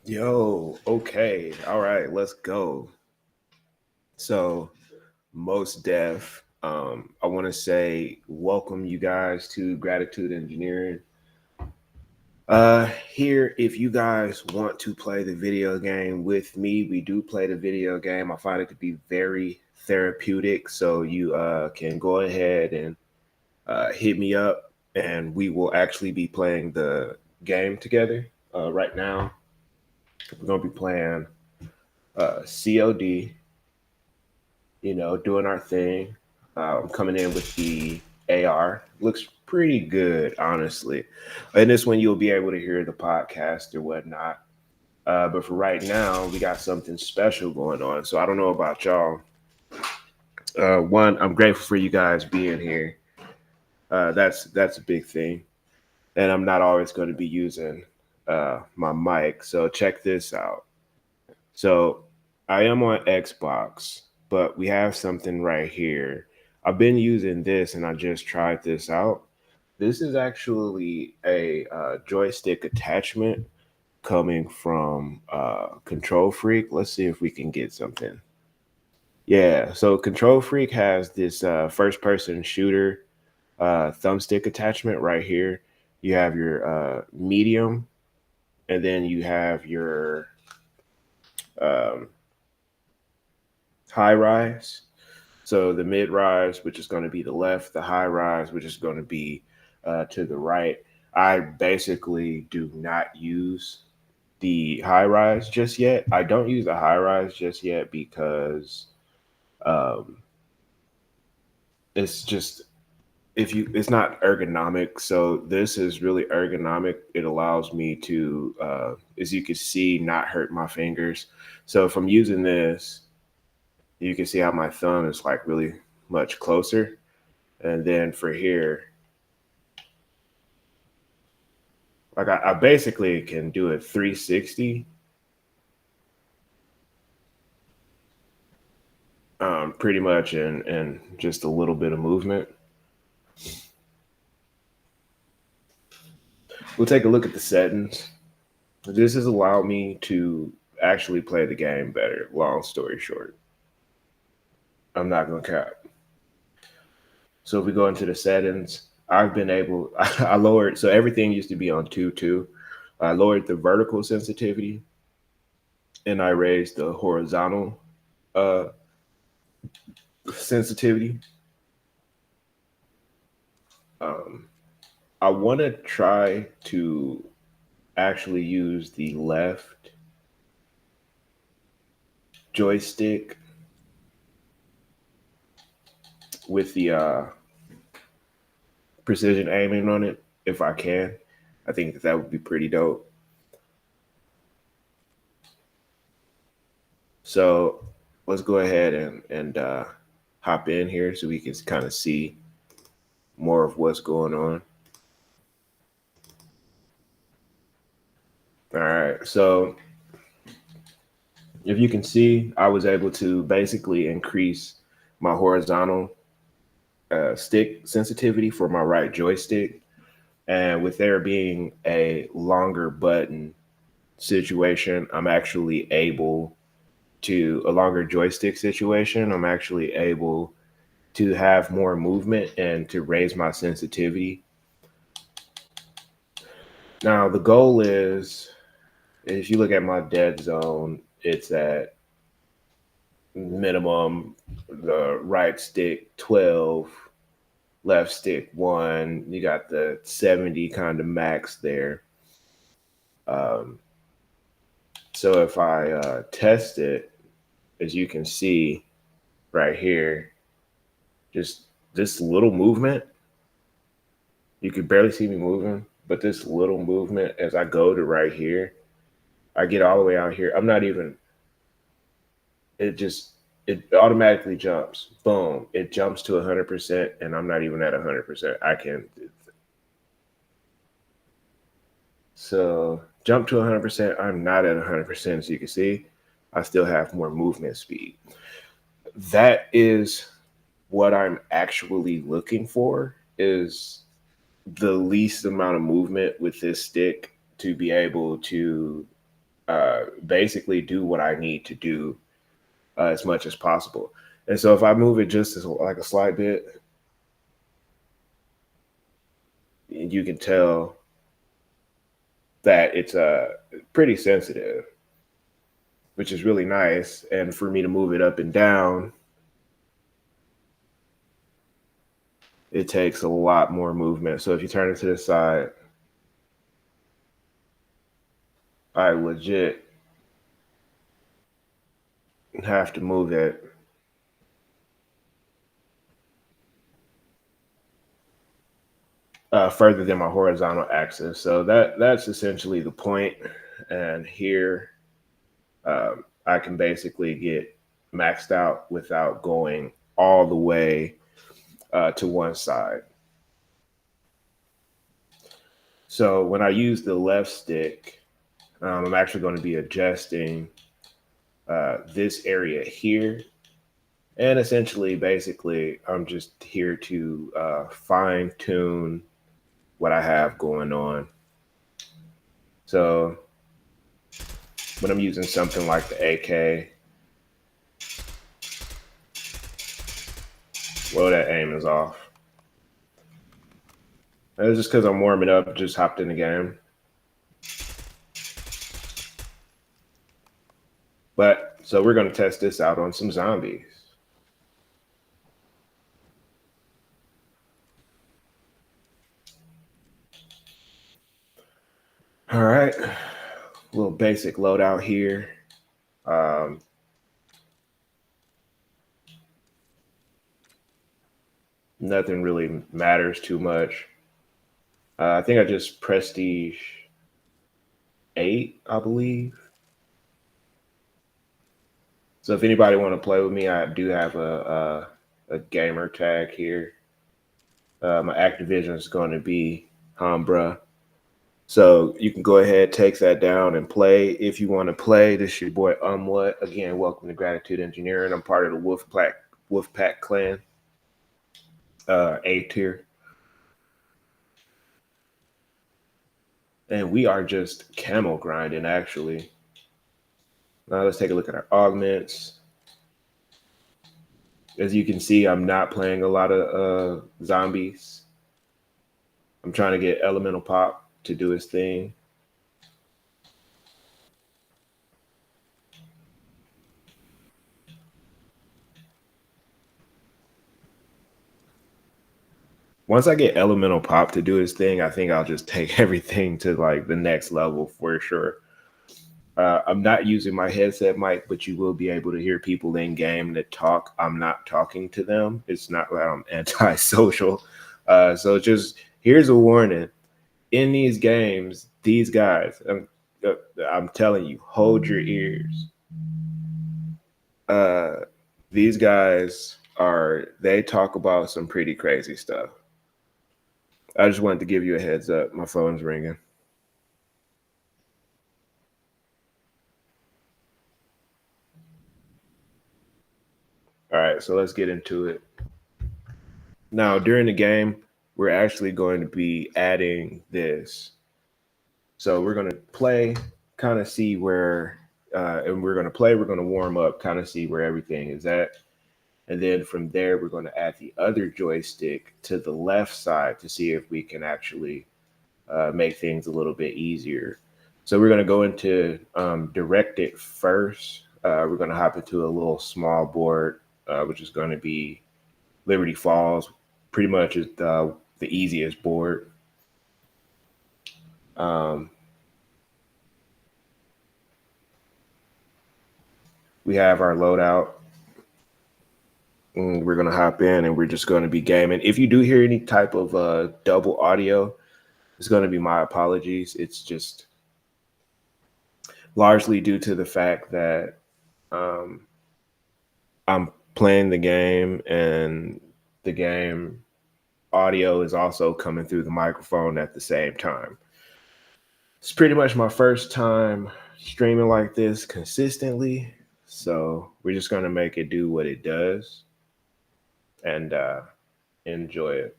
Yo, okay. All right, let's go. So, most def, I want to say welcome you guys to Gratitude Engineering. Here, if you guys want to play the video game with me, we do play the video game. I find it to be very therapeutic. So, you can go ahead and hit me up, and we will actually be playing the game together. Right now, we're going to be playing COD, doing our thing. Coming in with the AR. Looks pretty good, honestly. And this one you'll be able to hear the podcast or whatnot. But for right now, we got something special going on. So I don't know about y'all. One, I'm grateful for you guys being here. That's a big thing. And I'm not always going to be using my mic. So check this out. So I am on Xbox, but we have something right here. I've been using this and I just tried this out. This is actually a joystick attachment coming from Control Freak. Let's see if we can get something. Yeah, so Control Freak has this first person shooter thumbstick attachment right here. You have your medium, and then you have your um, high rise. So the mid rise, which is going to be the left, the high rise, which is going to be to the right. I basically do not use the high rise just yet. I don't use the high rise just yet because um, it's just if you it's not ergonomic. So this is really ergonomic. It allows me to, as you can see, not hurt my fingers. So if I'm using this, you can see how my thumb is like really much closer. And then for here, like I basically can do it 360, pretty much in just a little bit of movement. We'll take a look at the settings. This has allowed me to actually play the game better. Long story short, I'm not gonna cap. So if we go into the settings, I've been able. I lowered. So everything used to be on 2.2. I lowered the vertical sensitivity and I raised the horizontal uh, sensitivity. Um, I want to try to actually use the left joystick with the precision aiming on it if I can. I think that would be pretty dope. So let's go ahead and hop in here so we can kind of see more of what's going on. All right. So if you can see, I was able to basically increase my horizontal stick sensitivity for my right joystick. And with there being a longer button situation, I'm actually able to a longer joystick situation. I'm actually able to have more movement and to raise my sensitivity. Now, the goal is if you look at my dead zone, it's at minimum the right stick 12, left stick 1. You got the 70 kind of max there. Um, so if I test it, as you can see right here, just this little movement, you could barely see me moving, but this little movement as I go to right here, I get all the way out here. I'm not even, it just, it automatically jumps. Boom. It jumps to 100%, and I'm not even at 100%. I can, so jump to 100%. I'm not at 100%. As you can see, I still have more movement speed. That is what I'm actually looking for is the least amount of movement with this stick to be able to basically do what I need to do as much as possible. And so if I move it just as like a slight bit, you can tell that it's pretty sensitive, which is really nice. And for me to move it up and down, it takes a lot more movement. So if you turn it to the side, I legit have to move it further than my horizontal axis. So that's essentially the point. And here I can basically get maxed out without going all the way to one side. So when I use the left stick, I'm actually going to be adjusting this area here. And essentially, basically, I'm just here to fine tune what I have going on. So when I'm using something like the AK, well, that aim is off. That's just because I'm warming up, just hopped in the game. But so we're going to test this out on some zombies. All right, a little basic loadout here. Nothing really matters too much. I think I just prestige 8, I believe. So if anybody want to play with me, I do have a gamer tag here. My Activision is going to be Hambra. So you can go ahead, take that down and play. If you want to play, this is your boy What. Again, welcome to Gratitude Engineering. I'm part of the Wolfpack clan, A tier. And we are just camel grinding, actually. Now let's take a look at our augments. As you can see, I'm not playing a lot of zombies. I'm trying to get Elemental Pop to do his thing. Once I get Elemental Pop to do his thing, I think I'll just take everything to like the next level for sure. I'm not using my headset mic, but you will be able to hear people in game that talk. I'm not talking to them. It's not that I'm antisocial. So just here's a warning. In these games, these guys, I'm telling you, hold your ears. These guys they talk about some pretty crazy stuff. I just wanted to give you a heads up. My phone's ringing. All right, so let's get into it. Now, during the game, we're actually going to be adding this. So we're going to play, kind of see where, and we're going to warm up, kind of see where everything is at. And then from there, we're going to add the other joystick to the left side to see if we can actually make things a little bit easier. So we're going to go into direct it first. We're going to hop into a little small board, which is going to be Liberty Falls, pretty much is the easiest board. We have our loadout. And we're going to hop in and we're just going to be gaming. If you do hear any type of double audio, it's going to be my apologies. It's just largely due to the fact that I'm playing the game and the game audio is also coming through the microphone at the same time. It's pretty much my first time streaming like this consistently. So we're just going to make it do what it does and enjoy it.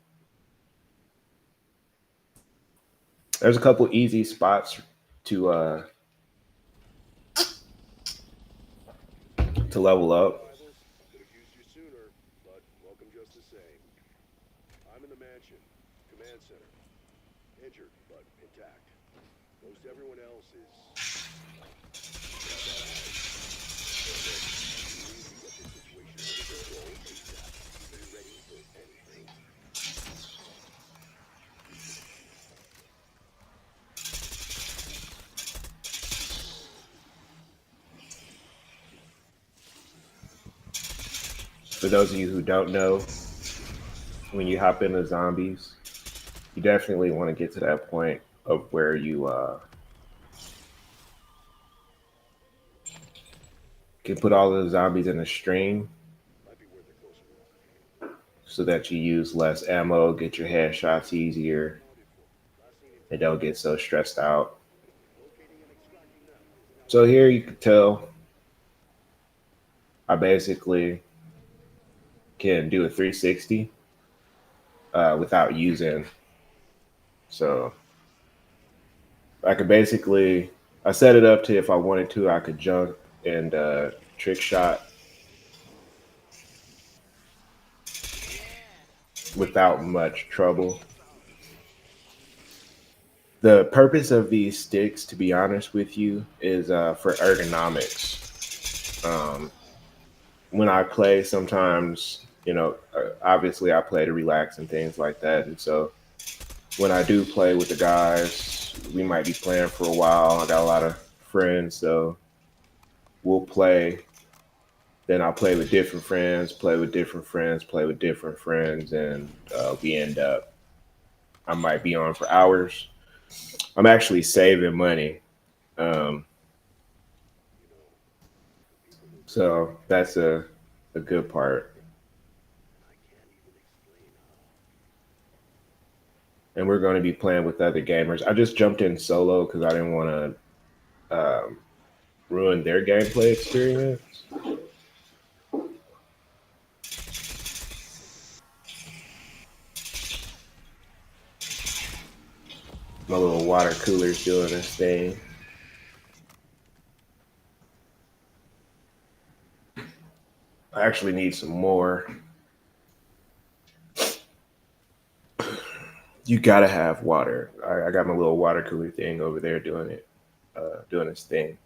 There's a couple easy spots to to level up. Rivals, could have used you sooner, but welcome just the same. I'm in the mansion, command center. Injured, but intact. Most everyone else is got that right. Look, we need to get this situation under control ASAP. Be ready for anything. For those of you who don't know, when you hop into zombies, you definitely want to get to that point of where you can put all of the zombies in a stream Might be worth a closer look. so that you use less ammo, get your headshots easier, Accounted for. Last seen in and person. don't get so stressed out. Locating and extracting them is now So here underway. you can tell I basically can do a 360 without using. So I could basically, I set it up to if I wanted to, I could jump and trick shot without much trouble. The purpose of these sticks, to be honest with you, is for ergonomics. When I play, sometimes, obviously I play to relax and things like that. And so when I do play with the guys, we might be playing for a while. I got a lot of friends, so we'll play. Then I'll play with different friends, play with different friends, play with different friends, and we end up. I might be on for hours. I'm actually saving money, um, You know, the people who build so these that's things, a good part. I can't even explain how. And we're going to be playing with other gamers. I just jumped in solo because I didn't want to ruin their gameplay experience. My little water cooler's doing this thing. I actually need some more. You gotta have water. I got my little water cooler thing over there doing it, doing its thing.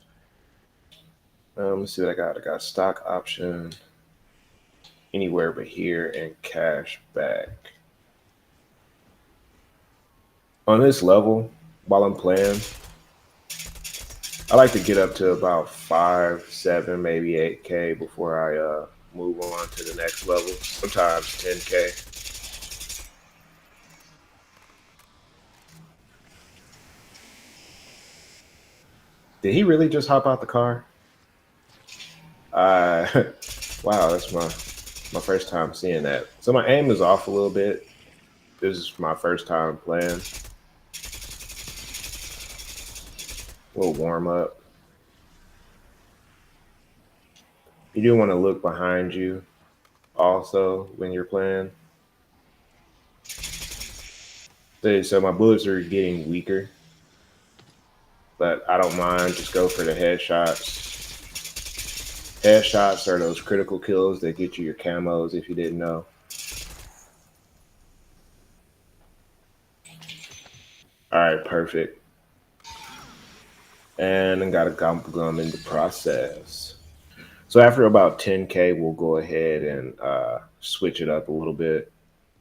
Let's see what I got. I got stock option anywhere but here and cash back. On this level, while I'm playing, I like to get up to about 5, 7, maybe 8K before I move on to the next level. Sometimes 10K. Did he really just hop out the car? Uh, wow, that's my first time seeing that. So my aim is off a little bit. This is my first time playing. A little warm up. You do want to look behind you also when you're playing. So my bullets are getting weaker, but I don't mind. Just go for the headshots. Headshots are those critical kills that get you your camos if you didn't know. All right, perfect. And I got a gum gum in the process. So after about 10K, we'll go ahead and switch it up a little bit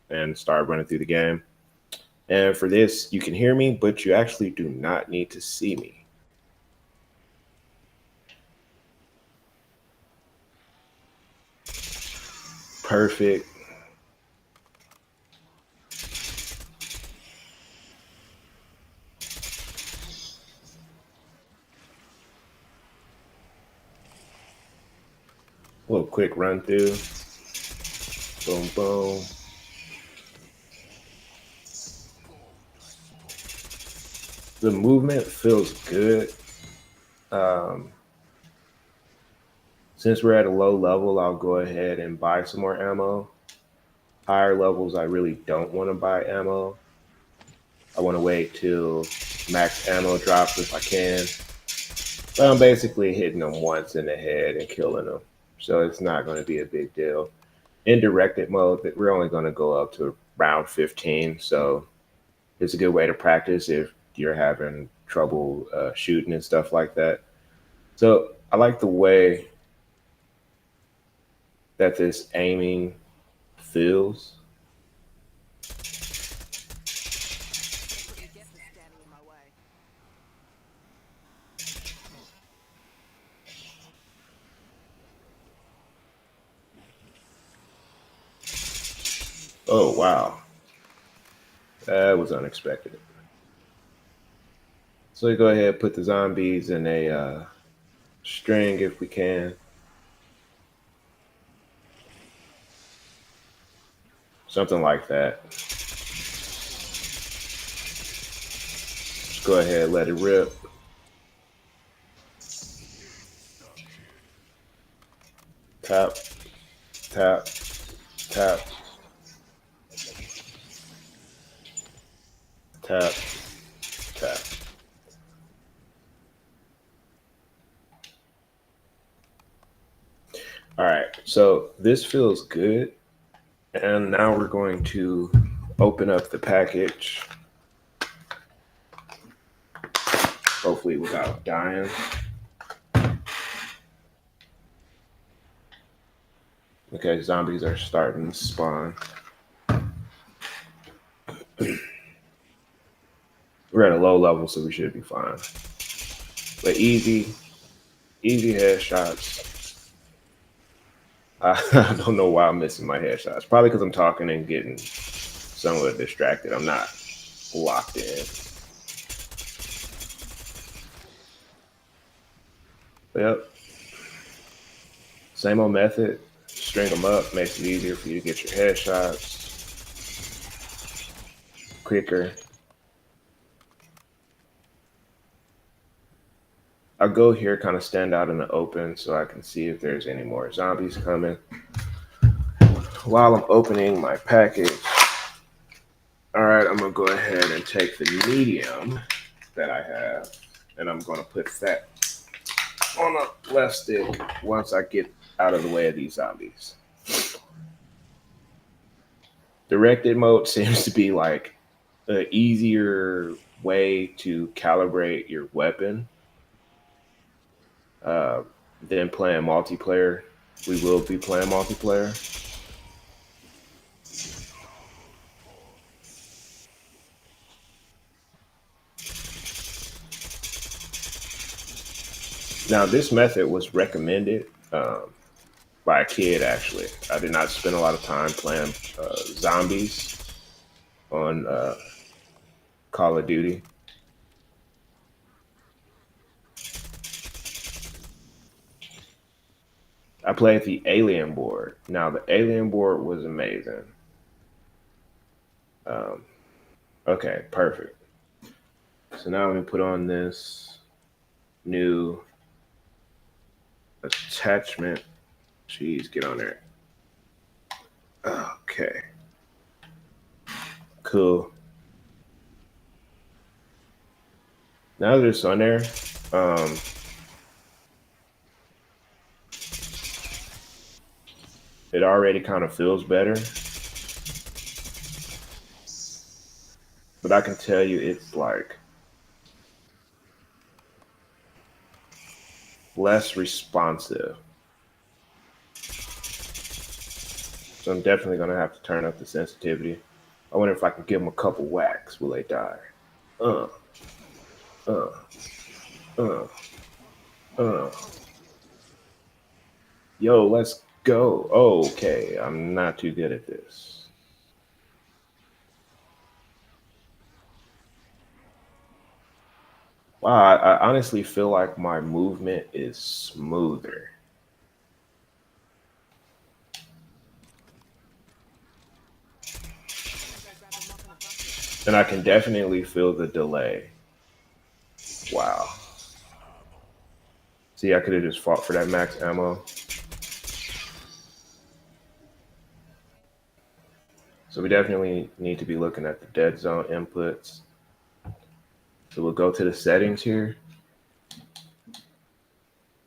and start running through the game. And for this, you can hear me, but you actually do not need to see me. Perfect. A little quick run through. Boom, boom. The movement feels good. Um, since we're at a low level, I'll go ahead and buy some more ammo. Higher levels, I really don't want to buy ammo. I want to wait till max ammo drops if I can. But I'm basically hitting them once in the head and killing them. so it's not going to be a big deal. In directed mode, we're only going to go up to round 15, so it's a good way to practice if you're having trouble shooting and stuff like that. So I like the way that this aiming feels. That's what you get for standing in my way. Oh wow, that was unexpected. So we go ahead, put the zombies in a string if we can. Something like that. Just go ahead, let it rip. Tap, tap, tap, tap, tap. All right, so this feels good. And now we're going to open up the package, hopefully without dying. Okay, zombies are starting to spawn. We're at a low level, so we should be fine. But easy headshots. I don't know why I'm missing my headshots. Probably because I'm talking and getting somewhat distracted. I'm not locked in. Yep. Same old method. String them up. Makes it easier for you to get your headshots quicker. I'll go here, kind of stand out in the open so I can see if there's any more zombies coming. While I'm opening my package, all right, I'm gonna go ahead and take the medium that I have, and I'm gonna put that on the left stick once I get out of the way of these zombies. Directed mode seems to be like an easier way to calibrate your weapon uh, than playing multiplayer. We will be playing multiplayer. Now, this method was recommended by a kid, actually. I did not spend a lot of time playing zombies on Call of Duty. I played the Alien board. Now, the Alien board was amazing. Um, okay, perfect. So now let me put on this new attachment. Jeez, get on there. Okay, cool. Now that it's on there, um, it already kind of feels better. But I can tell you it's like less responsive. So I'm definitely gonna have to turn up the sensitivity. I wonder if I can give them a couple whacks. Will they die? Uh, uh, uh, uh. Yo, let's go. Oh, okay, I'm not too good at this. Wow, I honestly feel like my movement is smoother. Go grab a mop and a bucket. And I can definitely feel the delay. Wow. See, I could have just fought for that max ammo. So we definitely need to be looking at the dead zone inputs. So we'll go to the settings here.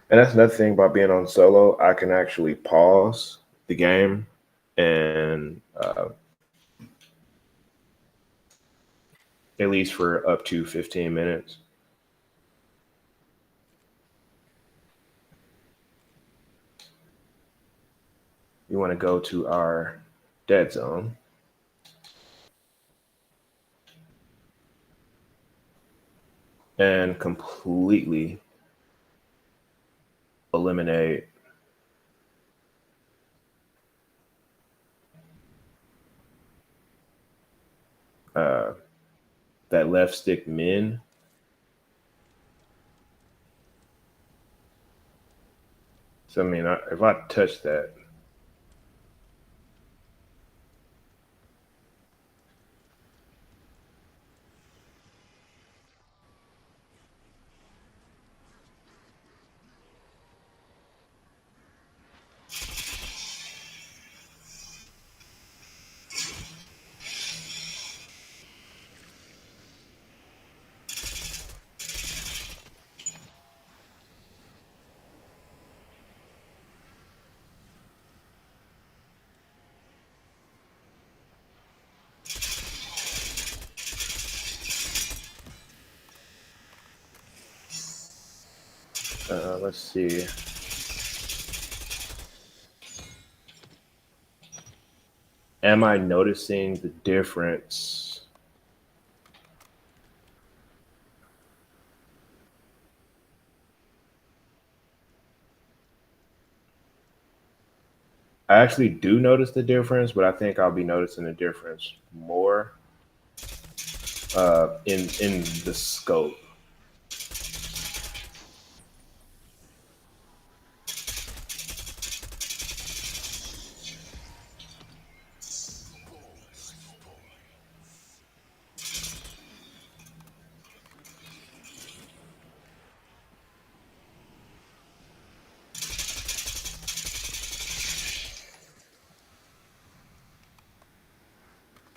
And that's another thing about being on solo. I can actually pause the game and at least for up to 15 minutes. You want to go to our dead zone. And completely eliminate uh, that left stick min. So I mean, if I touch that, let's see. Am I noticing the difference? I actually do notice the difference, but I think I'll be noticing the difference more in the scope.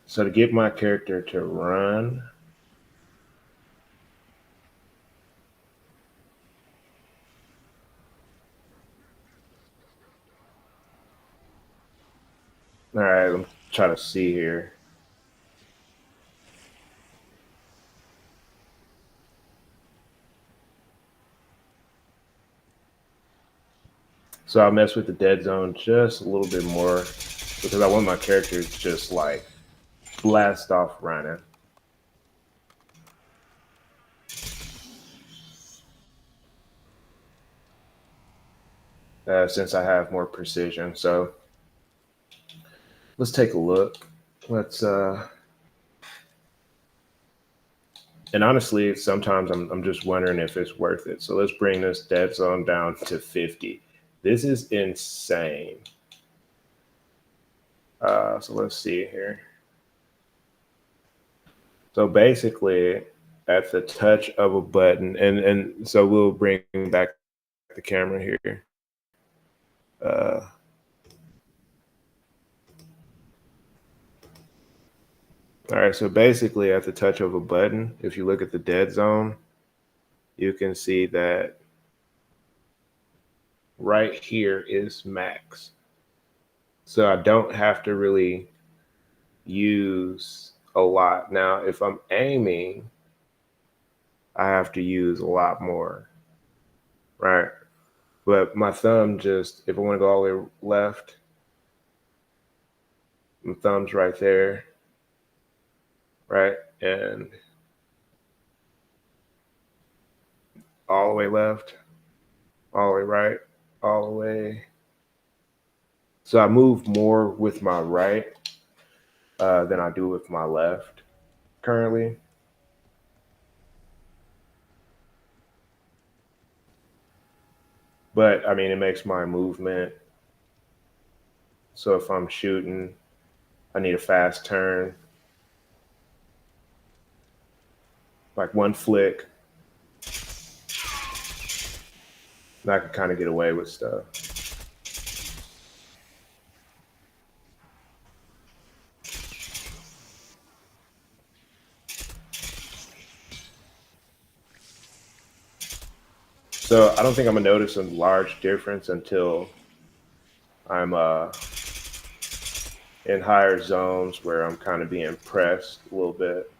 So to get my character to run, all right, I'm trying to see here. So I'll mess with the dead zone just a little bit more because I want my character to just like blast off running. Since I have more precision. So let's take a look. Let's and honestly, sometimes I'm just wondering if it's worth it. So let's bring this dead zone down to 50. This is insane. So let's see here. So basically, at the touch of a button, and so we'll bring back the camera here. Uh, all right, so basically, at the touch of a button, if you look at the dead zone, you can see that right here is max. So I don't have to really use a lot. Now, if I'm aiming, I have to use a lot more, right? But my thumb just, if I want to go all the way left, my thumb's right there, right? And all the way left, all the way right, all the way. So I move more with my right than I do with my left currently. But I mean, it makes my movement. So if I'm shooting, I need a fast turn, like one flick, and I can kind of get away with stuff. So I don't think I'm gonna notice a large difference until I'm in higher zones where I'm kind of being pressed a little bit.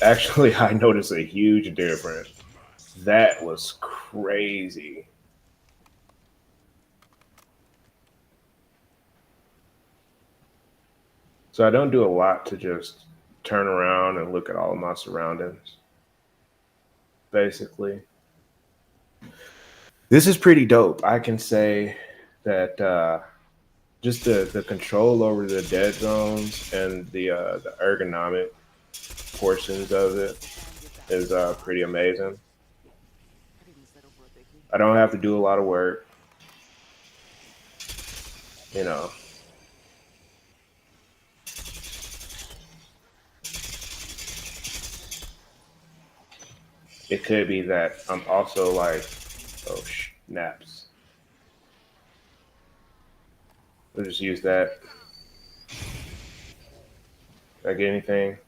Actually, I noticed a huge difference. That was crazy. So I don't do a lot to just turn around and look at all of my surroundings, basically. This is pretty dope. I can say that just the control over the dead zones and the ergonomic portions of it And you're back. is pretty amazing. I didn't settle for a biggie. I don't have to do a lot of work, you know. It could be that I'm also like, oh, naps. We'll just use that. Did I get anything?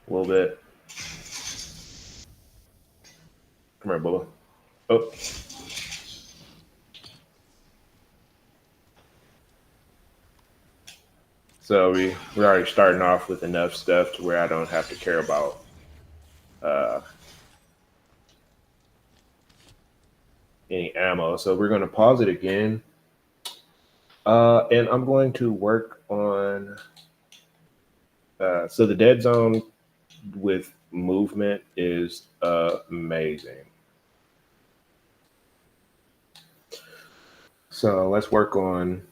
A little bit. Come here, Bubba. Oh, so we're already starting off with enough stuff to where I don't have to care about uh, any ammo. So we're going to pause it again, and I'm going to work on. So the dead zone with movement is amazing. So let's work on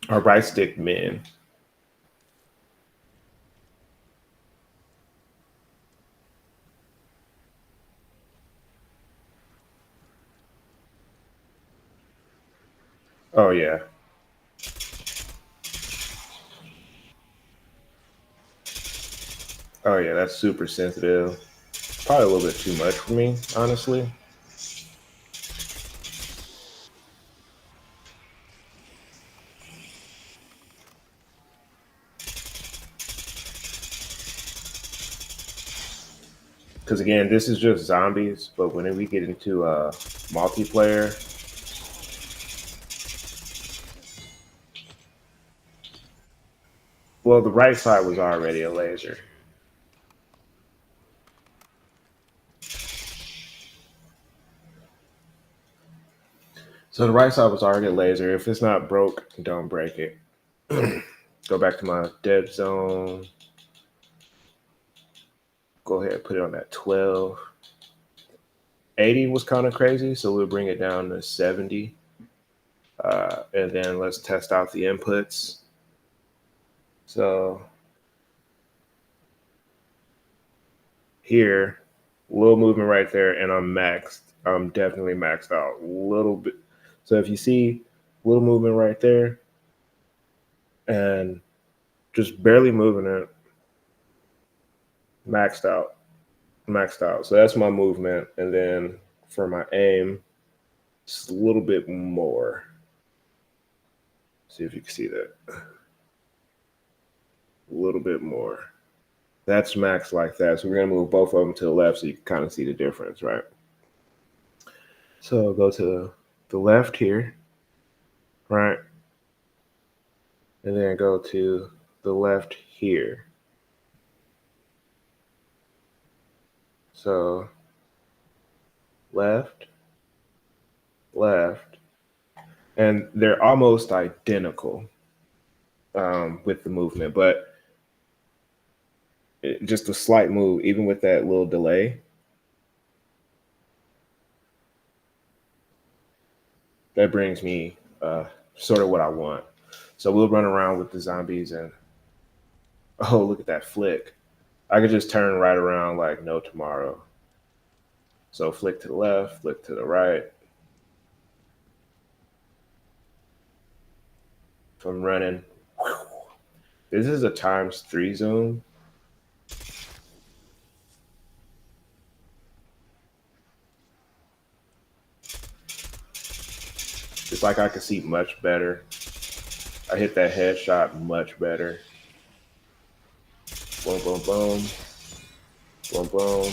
our right stick men. Oh yeah. Oh yeah, that's super sensitive. Probably a little bit too much for me, honestly. Because again, this is just zombies, but when we get into multiplayer, well, the right side was already a laser. So the right side was already a laser. If it's not broke, don't break it. Go back to my dead zone. Go ahead and put it on that 12. 80 was kind of crazy, so we'll bring it down to 70. And then let's test out the inputs. So here, little movement right there, and I'm maxed. I'm definitely maxed out a little bit. So if you see little movement right there, and just barely moving it, maxed out, maxed out. So that's my movement, and then for my aim, just a little bit more. See if you can see that. A little bit more. That's max like that. So we're gonna move both of them to the left so you can kind of see the difference, right? So go to the left here, right? And then go to the left here. So left, left, and they're almost identical with the movement, but just a slight move, even with that little delay, that brings me sort of what I want. So we'll run around with the zombies and oh, look at that flick. I could just turn right around like no tomorrow. So flick to the left, flick to the right. If I'm running, whew, this is a ×3 zoom. It's like I can see much better. I hit that headshot much better. Boom, boom, boom. Boom, boom.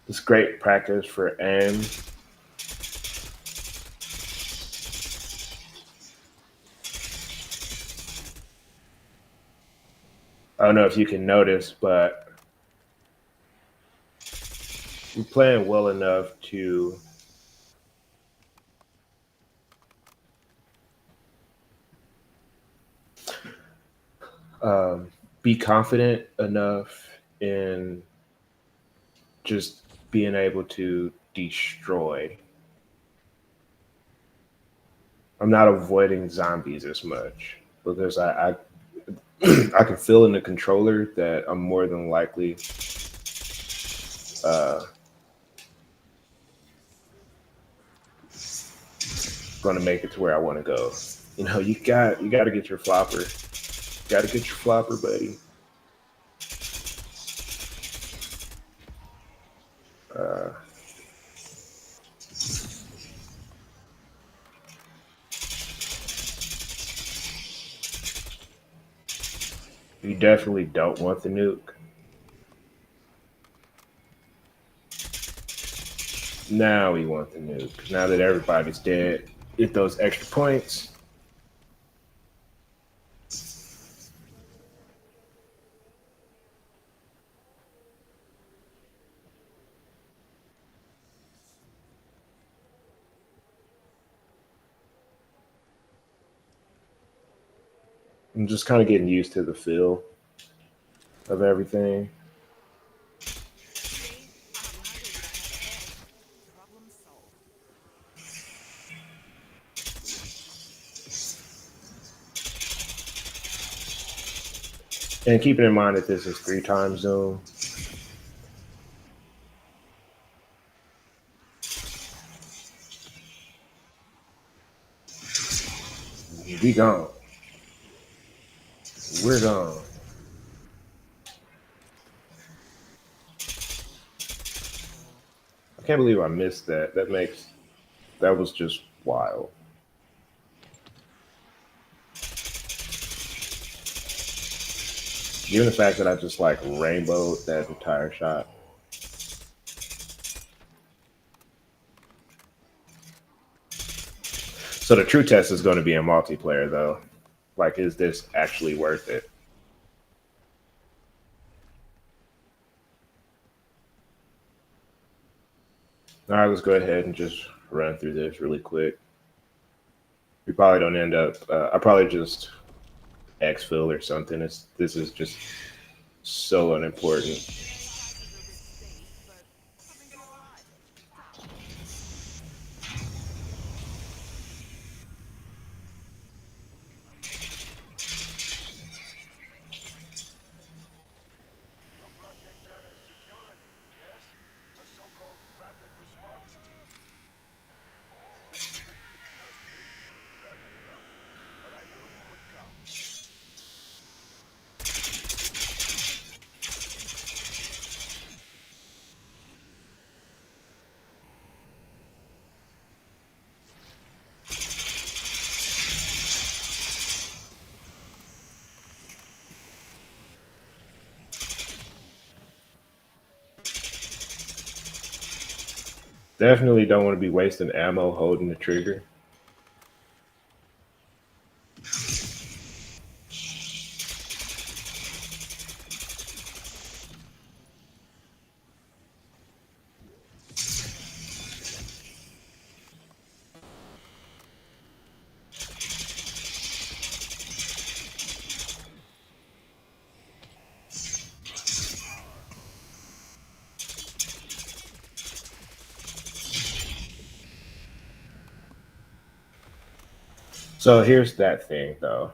It's great practice for aim. I don't know if you can notice, but we're playing well enough to be confident enough in just being able to destroy. I'm not avoiding zombies as much because I can feel in the controller that I'm more than likely uh, going to make it to where I want to go. You know, you got to get your flopper. Got to get your flopper, buddy. Uh, you definitely don't want the nuke. Now we want the nuke. Now that everybody's dead, get those extra points. I'm just kind of getting used to the feel of everything. See? I have an idea you don't have ahead. Problem solved. And keeping in mind that this is 3 time zone, we gone. We're gone. I can't believe I missed that. That was just wild. Given the fact that I just like rainbowed that entire shot. So the true test is going to be in multiplayer, though. Like, is this actually worth it? All right, let's go ahead and just run through this really quick. We probably don't end up. I probably just exfil or something. This is just so unimportant. Prices are a bit steep, but I think you're right. Definitely don't want to be wasting ammo holding the trigger. So here's that thing, though.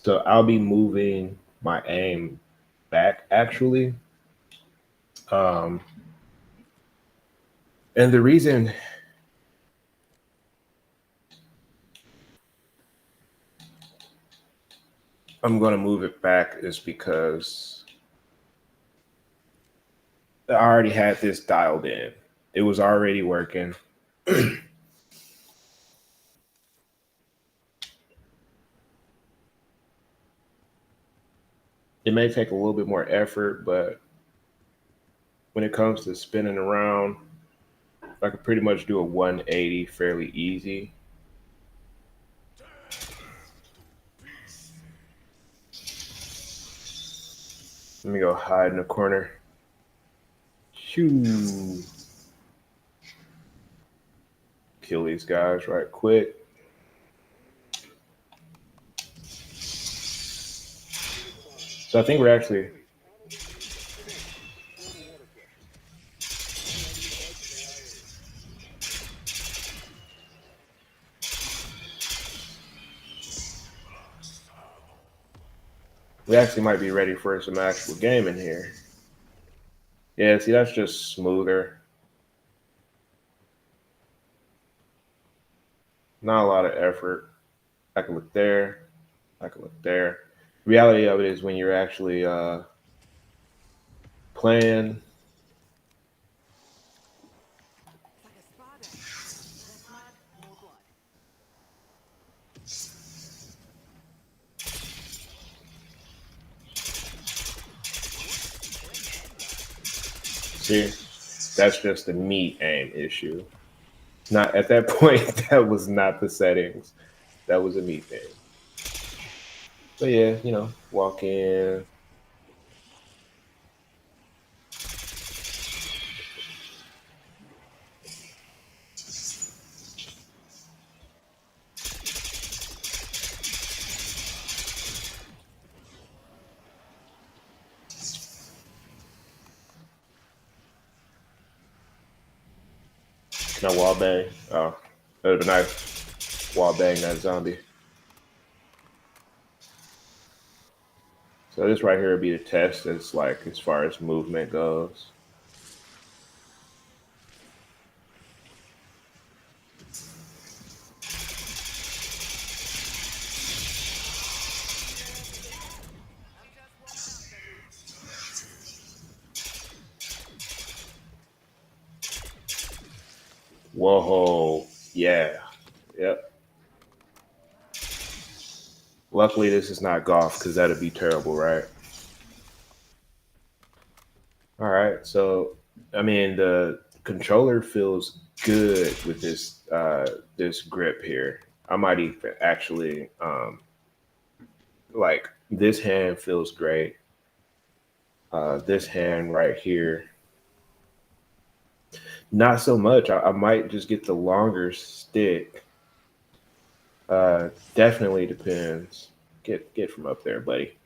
So I'll be moving my aim back actually. Um, and the reason I'm going to move it back is because I already had this dialed in. It was already working. It may take a little bit more effort, but when it comes to spinning around, I could pretty much do a 180 fairly easy. Let me go hide in the corner. Shoo. Kill these guys right quick. So I think we're actually we actually might be ready for some actual gaming here. Yeah, see that's just smoother. Not a lot of effort. I can look there. I can look there. Reality of it is when you're actually playing. It's like a spa day. Less mud, more blood. See, that's just the meat aim issue. Not at that point. That was not the settings. That was a meat thing. But yeah, walk in. Can I wall bang? Oh, that would be nice. Wall bang that zombie. So this right here would be the test as like as far as movement goes. I'm just warming up, baby. Whoa, yeah, yep. Luckily, this is not golf because that'd be terrible, right? All right, so I mean the controller feels good with this grip here. I might even actually like this hand feels great. This hand right here, not so much. I might just get the longer stick. Definitely depends. Get from up there, buddy.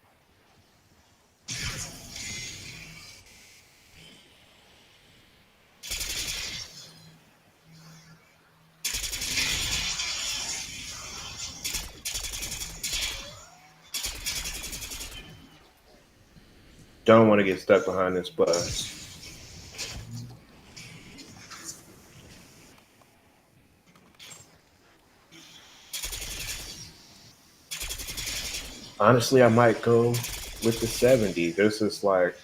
Don't want to get stuck behind this bus. Honestly, I might go with the 70. This is like,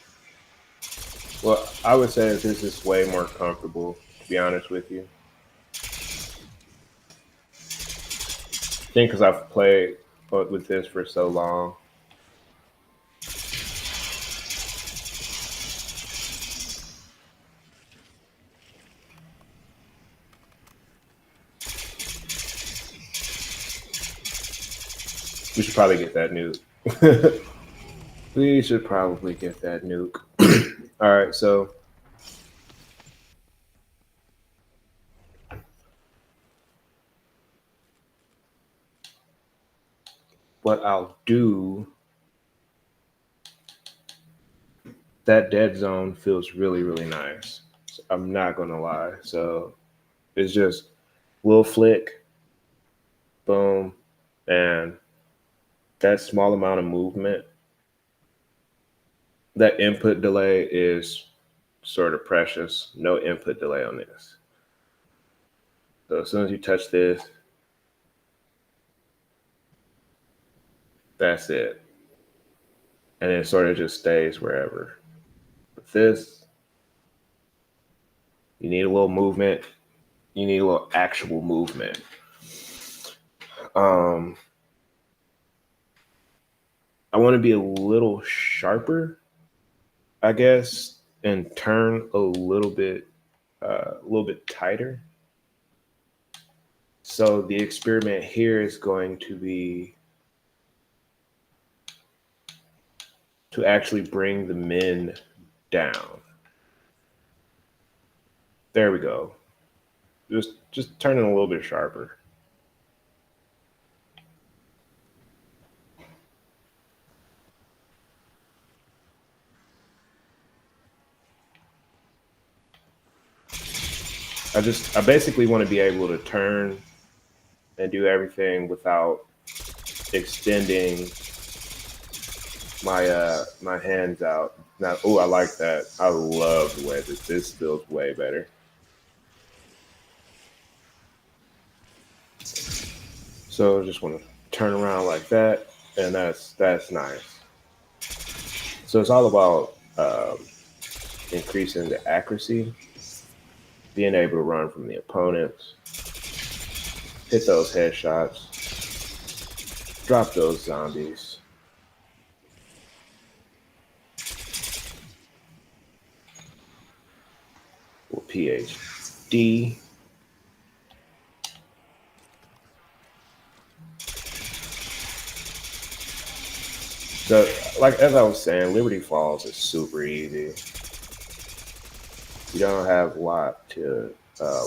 well, I would say that this is way more comfortable, to be honest with you. I think because I've played with this for so long. We should probably get that nuke. We should probably get that nuke. All right, so what I'll do, that dead zone feels really, really nice. I'm not gonna lie. So it's just will flick, boom, and that small amount of movement, that input delay is sort of precious. No input delay on this. So as soon as you touch this, that's it. And it sort of just stays wherever. With this, You need a little movement. You need a little actual movement. Um, I want to be a little sharper, I guess, and turn a little bit tighter. So the experiment here is going to be to actually bring the men down. There we go. Just turning a little bit sharper. I basically want to be able to turn and do everything without extending my hands out. Now, oh, I like that. I love the way that this feels way better. So I just want to turn around like that, and that's nice. So it's all about increasing the accuracy, being able to run from the opponents, hit those headshots, drop those zombies. Or PhD. So, like as I was saying, Liberty Falls is super easy. You don't have a lot to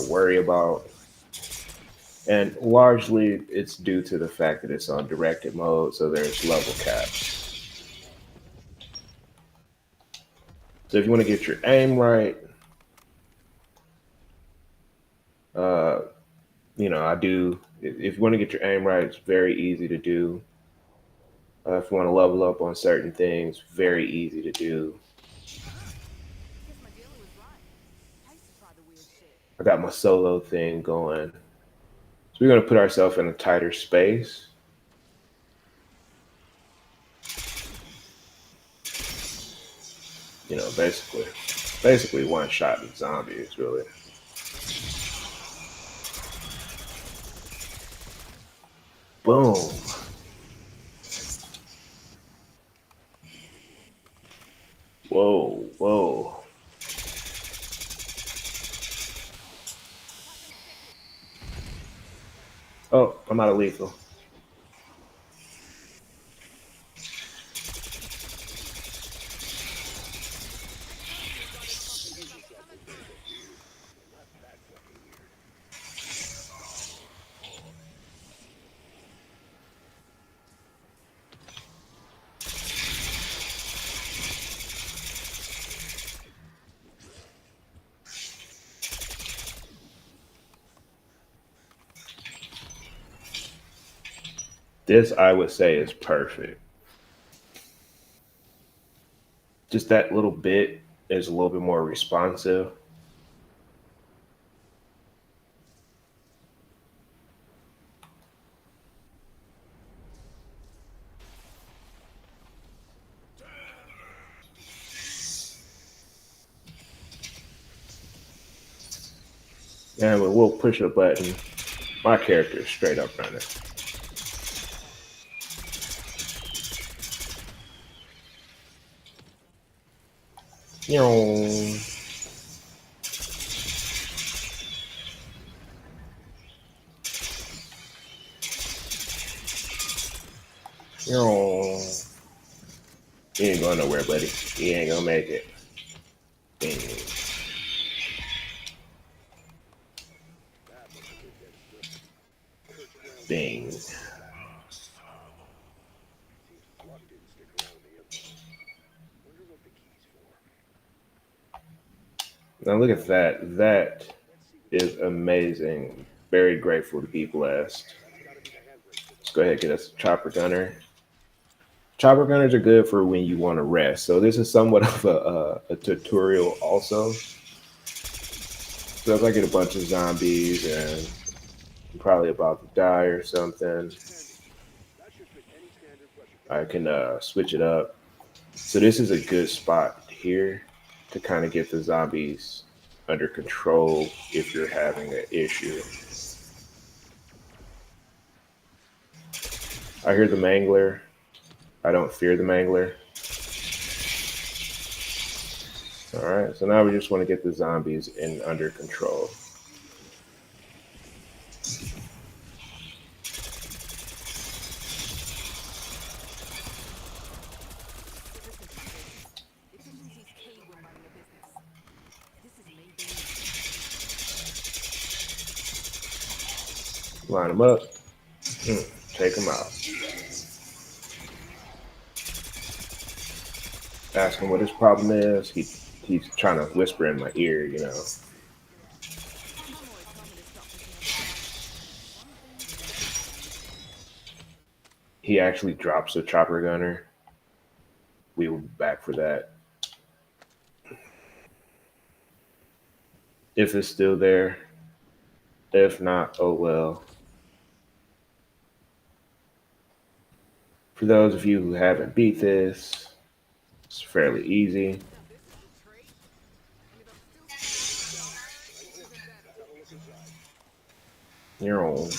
worry about, and largely it's due to the fact that it's on directed mode, so there's level caps. So if you want to get your aim right, uh, I do. If you want to get your aim right, it's very easy to do. If you want to level up on certain things, very easy to do. Guess my dealer was right. I used to try the weird shit. I got my solo thing going. So we're going to put ourselves in a tighter space. Basically one shot at zombies, really. Boom. Whoa, whoa. Oh, I'm out of lethal. This, I would say, is perfect. Just that little bit is a little bit more responsive. And we'll push a button. My character is straight up running. You know, you ain't going nowhere, buddy. You ain't gonna make it. Bing. Bing. Now look at that. That is amazing. Very grateful to be blessed. Let's go ahead and get us a chopper gunner. Chopper gunners are good for when you want to rest. So this is somewhat of a tutorial also. So if I get a bunch of zombies and I'm probably about to die or something, I can switch it up. So this is a good spot here to kind of get the zombies under control if you're having an issue. I hear the mangler. I don't fear the mangler. All right, so now we just want to get the zombies in under control. Efficiency is key when running a business. This is me being Line them up, take them out. Ask him what his problem is. He's trying to whisper in my ear, you know. I'm always coming to stop He actually drops a chopper gunner. We will be back for that. If it's still there. If not, oh well. For those of you who haven't beat this, it's fairly easy. You're on.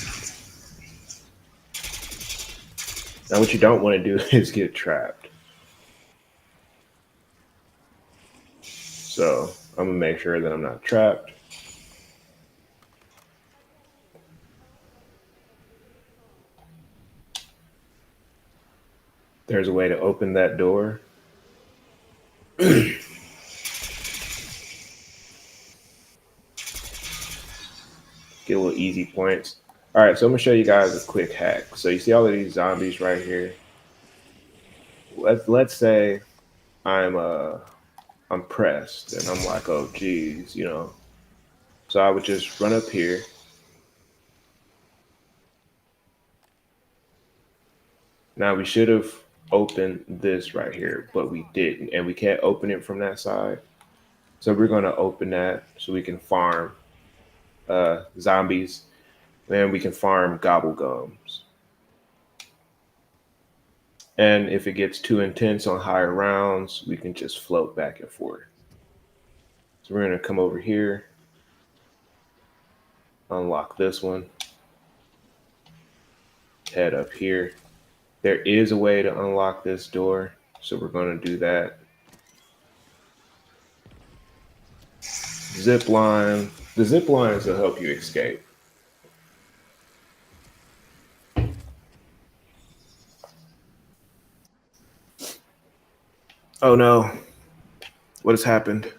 Now, what you don't want to do is get trapped. So, I'm going to make sure that I'm not trapped. There's a way to open that door. Get a little easy points. All right, so I'm gonna show you guys a quick hack. So you see all of these zombies right here. Let's say I'm pressed and I'm like, oh geez, you know. So I would just run up here. Now we should have opened this right here, but we didn't, and we can't open it from that side. So we're gonna open that so we can farm zombies. Then we can farm gobblegums. And if it gets too intense on higher rounds, we can just float back and forth. So we're gonna come over here, unlock this one, head up here. There is a way to unlock this door, so we're gonna do that. Zip line. The zip lines will help you escape. Oh no, what has happened?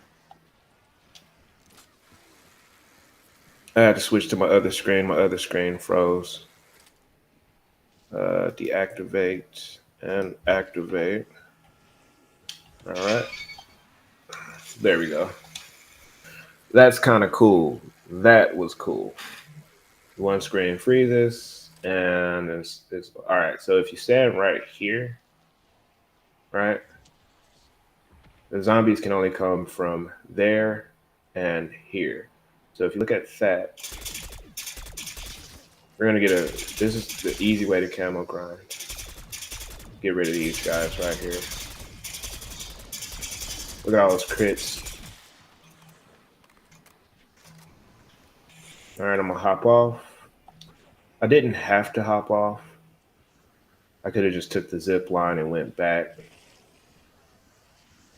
I had to switch to my other screen. My other screen froze. Deactivate and activate. All right. There we go. That's kind of cool. That was cool. One screen freezes and it's all right. So if you stand right here, right, the zombies can only come from there and here. So if you look at that, we're gonna get this is the easy way to camo grind. Get rid of these guys right here. Look at all those crits. All right, I'm gonna hop off. I didn't have to hop off. I could have just took the zip line and went back.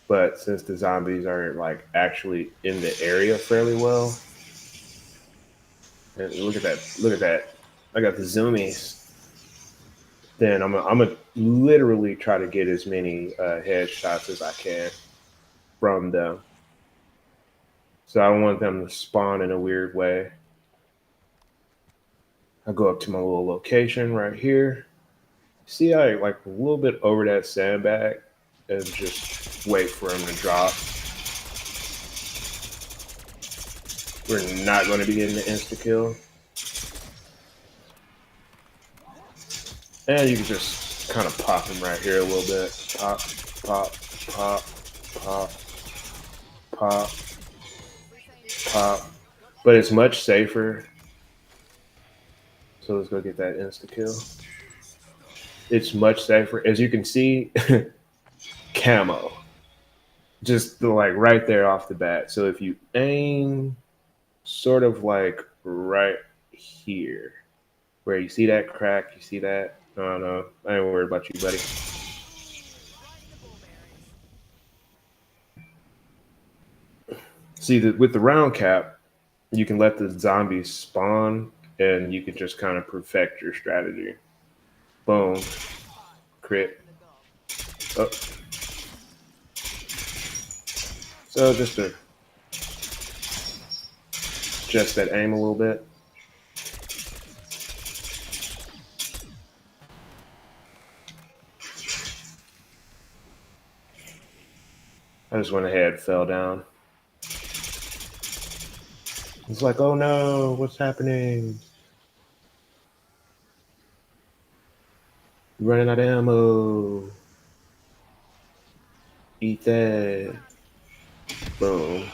But since the zombies are like actually in the area fairly well, and look at that. I got the zoomies. Then I'm gonna literally try to get as many headshots as I can from them. So I don't want them to spawn in a weird way. I go up to my little location right here. See, I like a little bit over that sandbag and just wait for him to drop. We're not going to be getting the insta kill. And you can just kind of pop him right here a little bit. Pop, pop, pop, pop, pop, pop. But it's much safer. So let's go get that insta kill. It's much safer. As you can see, camo. just like right there off the bat. So if you aim sort of like right here, where you see that crack, you see that? I don't know. I ain't worried about you, buddy. Right in the bullberries. See, with the round cap, you can let the zombies spawn, and you can just kind of perfect your strategy. Boom, Spot. Right crit. in the gulp. Oh, so just that aim a little bit. I just went ahead, fell down. It's like, oh no, what's happening? Running out of ammo. Eat that. Boom.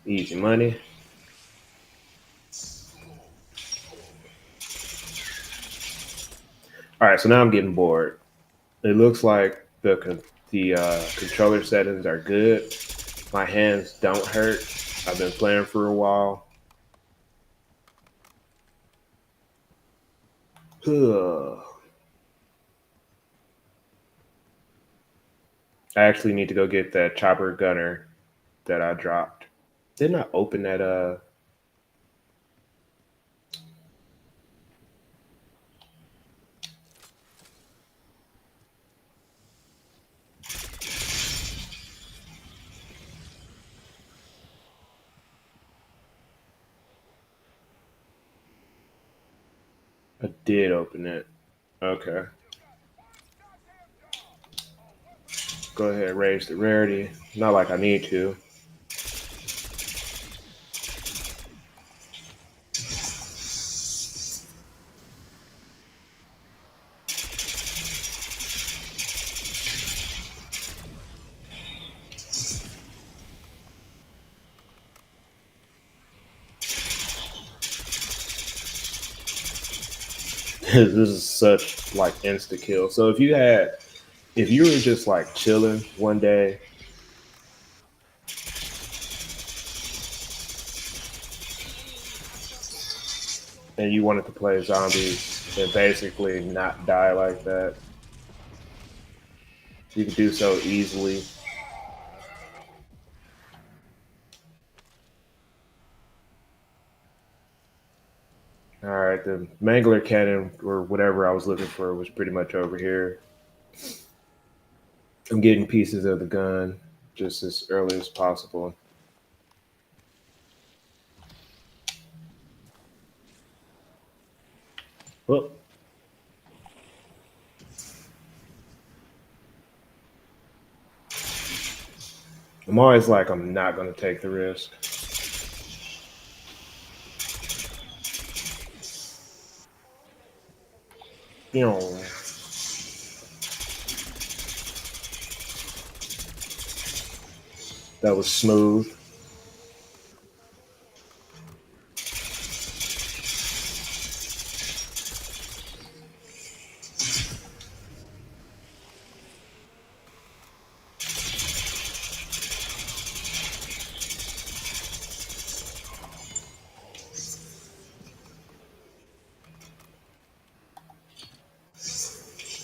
Easy money. All right, so now I'm getting bored. It looks like the controller settings are good. My hands don't hurt. I've been playing for a while. Ugh. I actually need to go get that chopper gunner that I dropped. Didn't I open that? I did open it. Okay. Go ahead, raise the rarity. Not like I need to. This is such like insta kill. So if you were just like chilling one day and you wanted to play zombies and basically not die like that, you could do so easily. All right, the mangler cannon or whatever I was looking for was pretty much over here. I'm getting pieces of the gun just as early as possible. Well, I'm always like, I'm not going to take the risk. You know, that was smooth.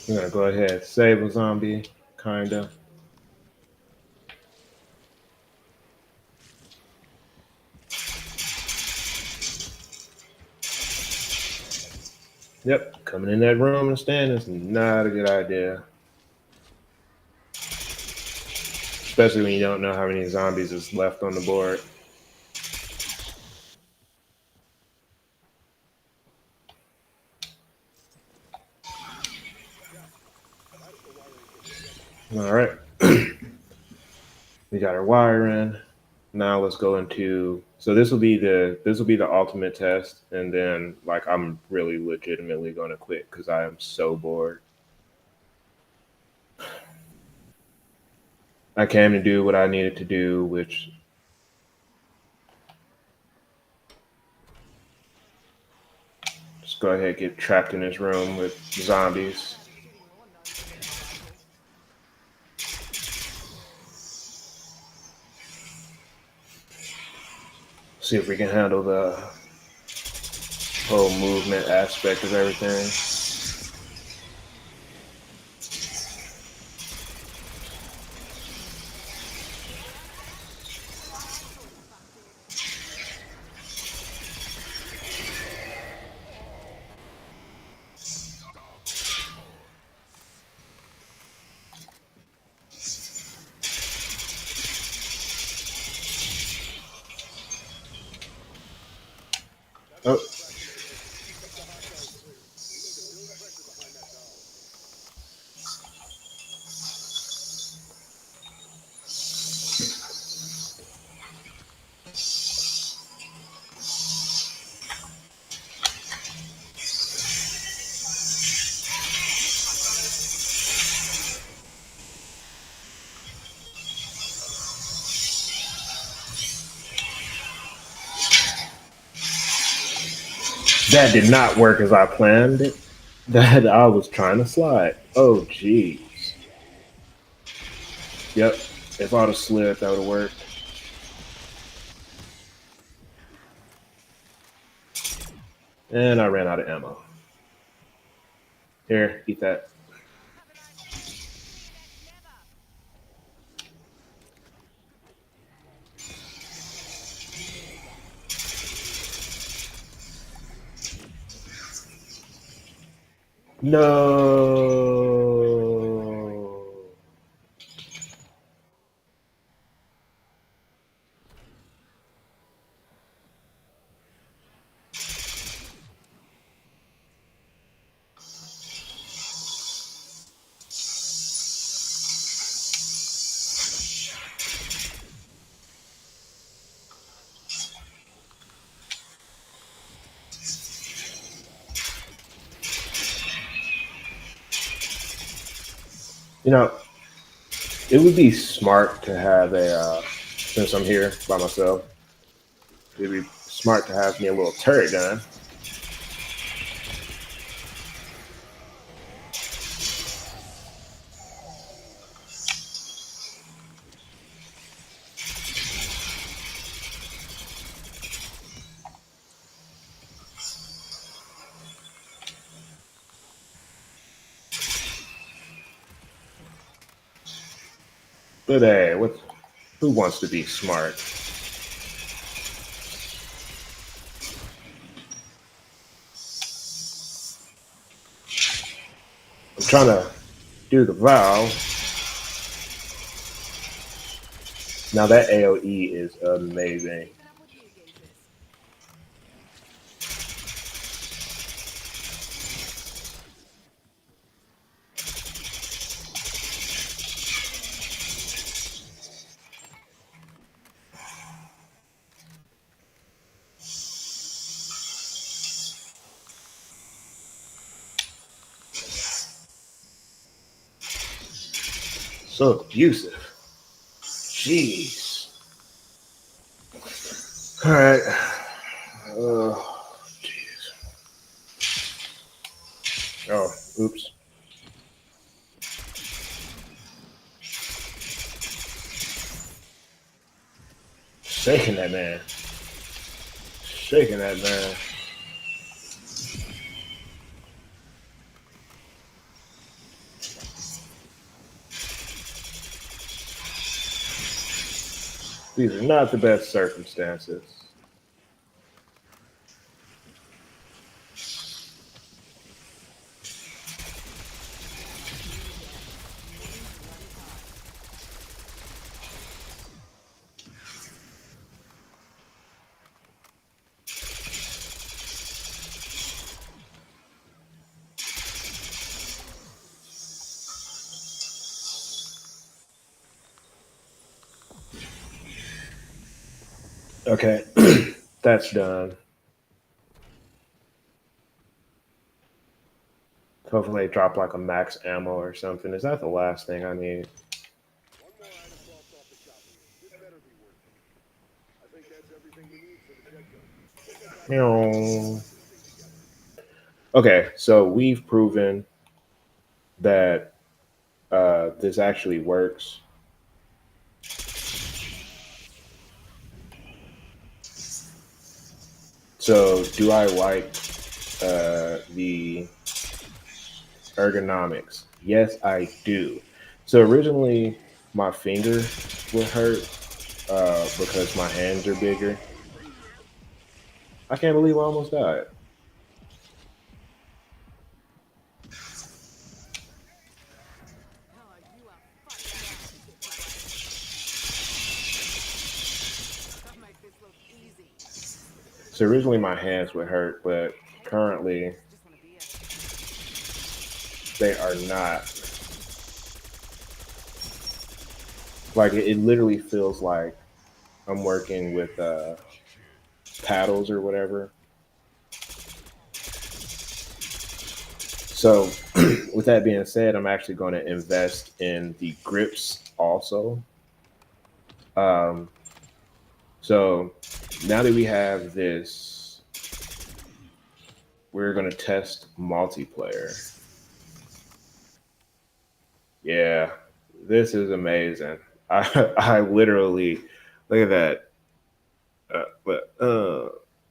I'm going to go ahead, save a zombie, kind of. Yep, coming in that room and standing is not a good idea. Especially when you don't know how many zombies is left on the board. All right. We got our wire in. Now let's go into this will be the ultimate test, and then like I'm really legitimately gonna quit because I am so bored. I came to do what I needed to do, which Let's go ahead and get trapped in this room with zombies. Shooting lawn gnomes a bit unlikely. See if we can handle the whole movement aspect of everything. That's a Oh, distraction over there. Keep the hostiles clear. We need to build pressure behind that valve. that did not work as I planned it. That I was trying to slide. Oh, jeez. Yep. If I'd have slid, that would have worked. And I ran out of ammo. Here, eat that. Have a nice day. Never. No. You know, it would be smart to have a, since I'm here by myself, it'd be smart to have me a little turret gun. But hey, who wants to be smart? I'm trying to do the valve. Now that AOE is amazing. Keeping up with you geezers. So abusive. Jeez. All right. Oh, jeez. Oh, oops. Shaking that man. Shaking that man. These are not the best circumstances. Aiming bloody hard. Okay, that's done. Hopefully, they drop like a max ammo or something. Is that the last thing I need? One more item crossed off the shopping list. This better be worth it. I think that's everything we need for the jet gun. We'll get back to work Meow. putting this thing together. Okay, so we've proven that this actually works. So, do I like the ergonomics? Yes, I do. So, originally, my finger would hurt because my hands are bigger. I can't believe I almost died. Oh, you are fucked now, Gypsy Brain. Don't make this look easy. So, originally, my hands would hurt, but Hey, currently, just want a beer. they are not. Like, it literally feels like I'm working with paddles or whatever. So, with that being said, I'm actually going to invest in the grips also. Um, so, now that we have this, we're going to test multiplayer. Yeah, this is amazing. I literally look at that. But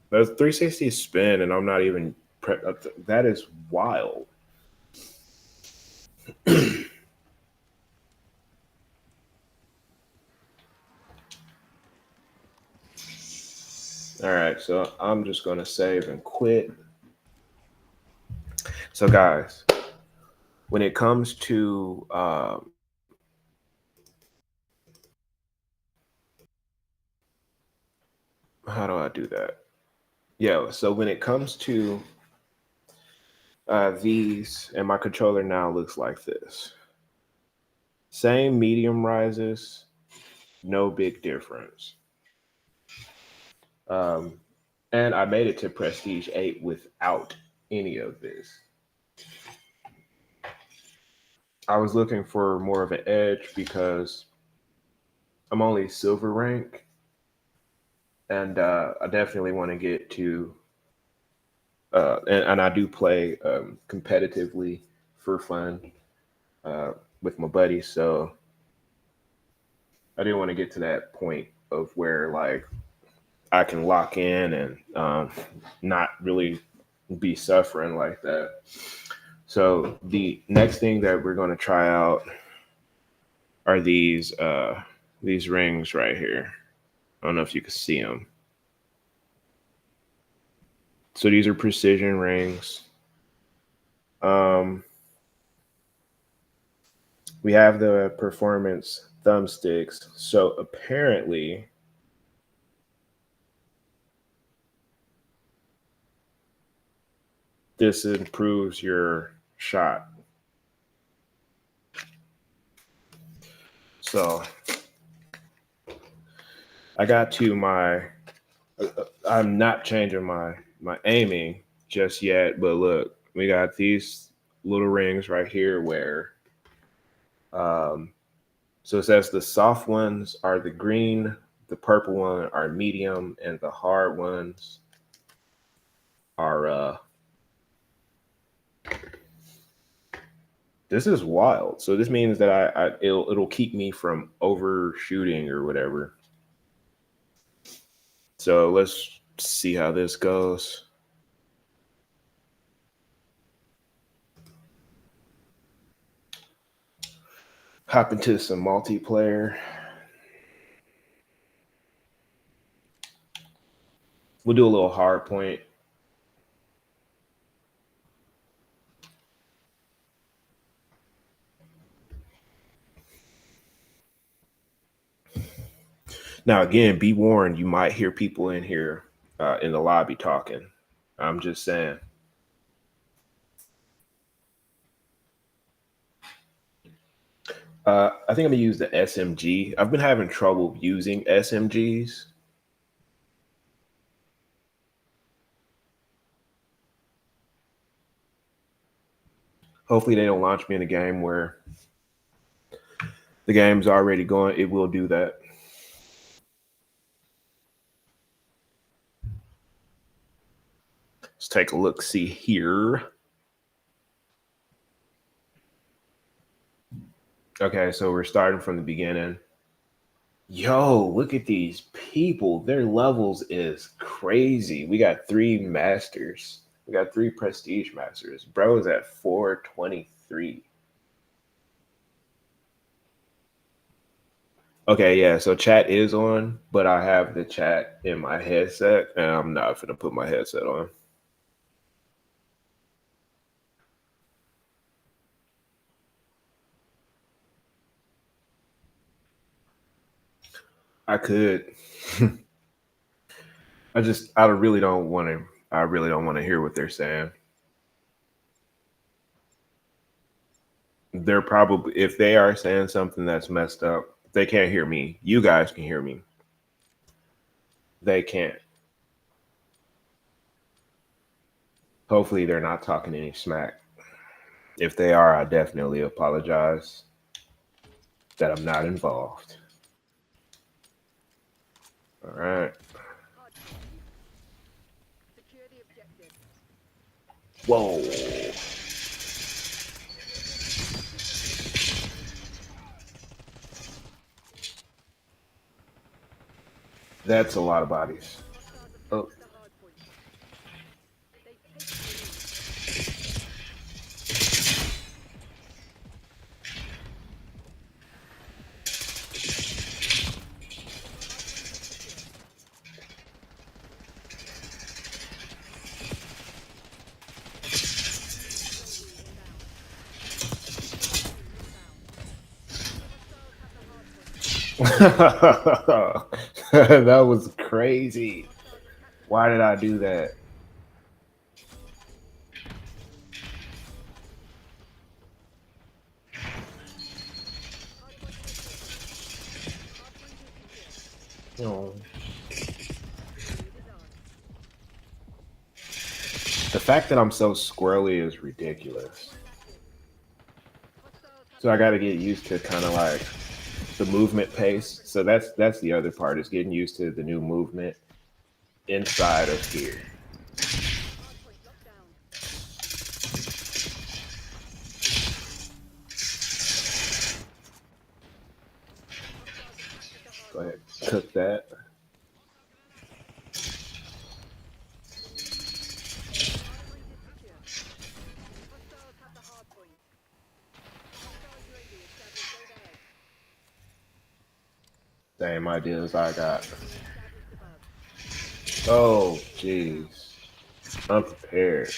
that's 360 spin, and I'm not even. That is wild. All right, so I'm just going to save and quit. So, guys, when it comes to how do I do that? Yeah, so when it comes to these, and my controller now looks like this. Same medium rises, no big difference. Um, and I made it to Prestige 8 without any of this. I was looking for more of an edge because I'm only silver rank, and I definitely want to get to, and I do play competitively for fun with my buddies. So I didn't want to get to that point of where like I can lock in and not really be suffering like that. So the next thing that we're going to try out are these rings right here. I don't know if you can see them. So these are precision rings. Um, we have the performance thumbsticks. So apparently, this improves your shot. So I got to my. I'm not changing my aiming just yet, but look, we got these little rings right here where um, so it says the soft ones are the green, the purple one are medium, and the hard ones are this is wild. So this means that it'll keep me from overshooting or whatever. So let's see how this goes. Hop into some multiplayer. We'll do a little hard point. Now, again, be warned, you might hear people in here in the lobby talking. I'm just saying. I think I'm gonna use the SMG. I've been having trouble using SMGs. Hopefully, they don't launch me in a game where the game's already going. It will do that. take a look, see here. Okay, so we're starting from the beginning. Yo, look at these people. Their levels is crazy. We got 3 masters. We got 3 prestige masters. Bro is at 423. Okay, yeah, so chat is on, but I have the chat in my headset, and I'm not gonna put my headset on. I could. I really don't want to. I really don't want to hear what they're saying. They're probably, if they are saying something that's messed up, they can't hear me. You guys can hear me. They can't. Hopefully, they're not talking any smack. If they are, I definitely apologize that I'm not involved. All right. Secure the objective. Whoa. That's a lot of bodies. Oh. The hard point. They've taken the lead. That was crazy. Why did I do that? Oh. The fact that I'm so squirrely is ridiculous. So I got to get used to kind of like the movement pace. So that's the other part, is getting used to the new movement inside of here. Go ahead, cook that. Same ideas I got. Oh, jeez. Unprepared.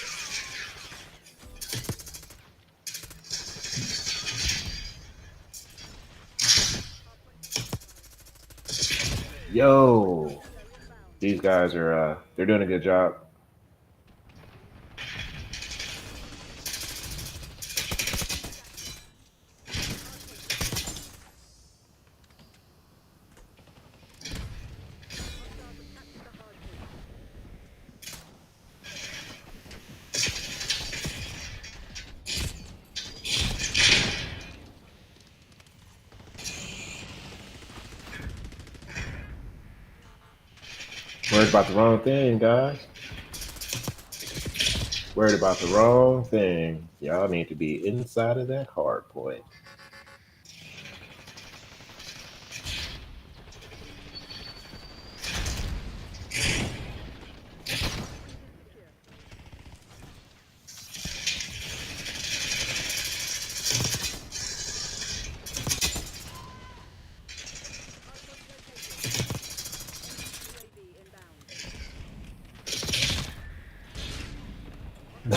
Yo. These guys are they're doing a good job. Worried about the wrong thing, guys. Worried about the wrong thing. Y'all need to be inside of that hard point.